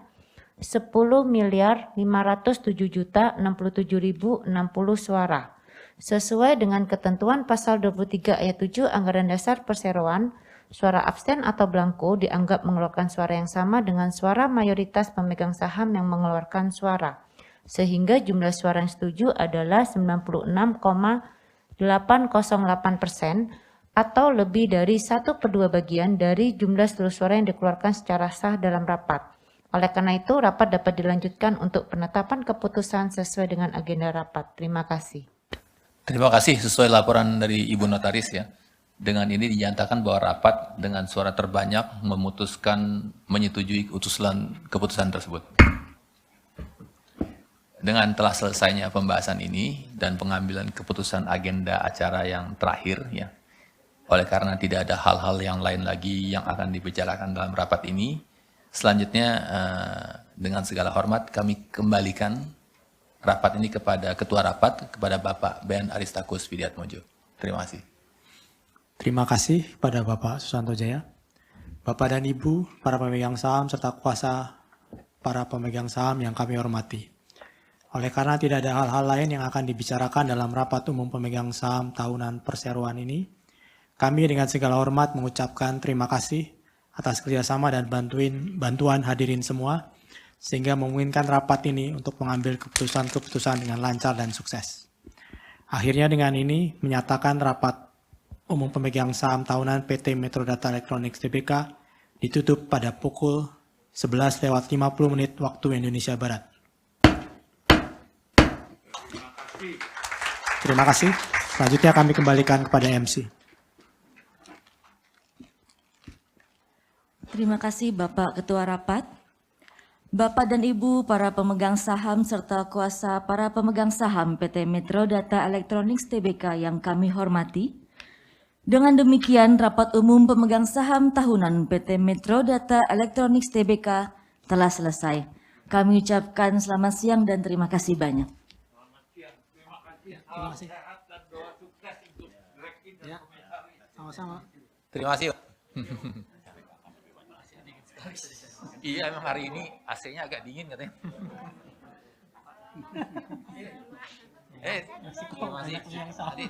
[SPEAKER 3] 10.507.067.060 suara. Sesuai dengan ketentuan pasal 23 ayat 7 Anggaran Dasar Perseroan, suara abstain atau blanko dianggap mengeluarkan suara yang sama dengan suara mayoritas pemegang saham yang mengeluarkan suara. Sehingga jumlah suara yang setuju adalah 96,808% atau lebih dari 1/2 bagian dari jumlah seluruh suara yang dikeluarkan secara sah dalam rapat. Oleh karena itu, rapat dapat dilanjutkan untuk penetapan keputusan sesuai dengan agenda rapat. Terima kasih.
[SPEAKER 4] Terima kasih, sesuai laporan dari Ibu Notaris ya. Dengan ini dinyatakan bahwa rapat dengan suara terbanyak memutuskan menyetujui keputusan tersebut. Dengan telah selesainya pembahasan ini dan pengambilan keputusan agenda acara yang terakhir ya, Oleh karena tidak ada hal-hal yang lain lagi yang akan dibicarakan dalam rapat ini, selanjutnya dengan segala hormat kami kembalikan rapat ini kepada Ketua Rapat, kepada Bapak Ben Aristakus Widiatmojo. Terima kasih.
[SPEAKER 2] Terima kasih kepada Bapak Susanto Jaya. Bapak dan Ibu, para pemegang saham serta kuasa para pemegang saham yang kami hormati. Oleh karena tidak ada hal-hal lain yang akan dibicarakan dalam rapat umum pemegang saham tahunan perseroan ini, kami dengan segala hormat mengucapkan terima kasih atas kerjasama dan bantuan hadirin semua, sehingga memungkinkan rapat ini untuk mengambil keputusan-keputusan dengan lancar dan sukses. Akhirnya dengan ini menyatakan rapat umum pemegang saham tahunan PT Metro Data Electronics Tbk ditutup pada pukul 11:50 waktu Indonesia Barat. Terima kasih. Selanjutnya kami kembalikan kepada MC.
[SPEAKER 1] Terima kasih Bapak Ketua Rapat. Bapak dan Ibu para pemegang saham serta kuasa para pemegang saham PT Metro Data Electronics Tbk yang kami hormati. Dengan demikian rapat umum pemegang saham tahunan PT Metro Data Electronics Tbk telah selesai. Kami ucapkan selamat siang dan terima kasih banyak.
[SPEAKER 2] Terima kasih. Ya, sama-sama.
[SPEAKER 4] Terima kasih. Iya, emang hari ini AC-nya agak dingin katanya. Terima kasih. Tadi.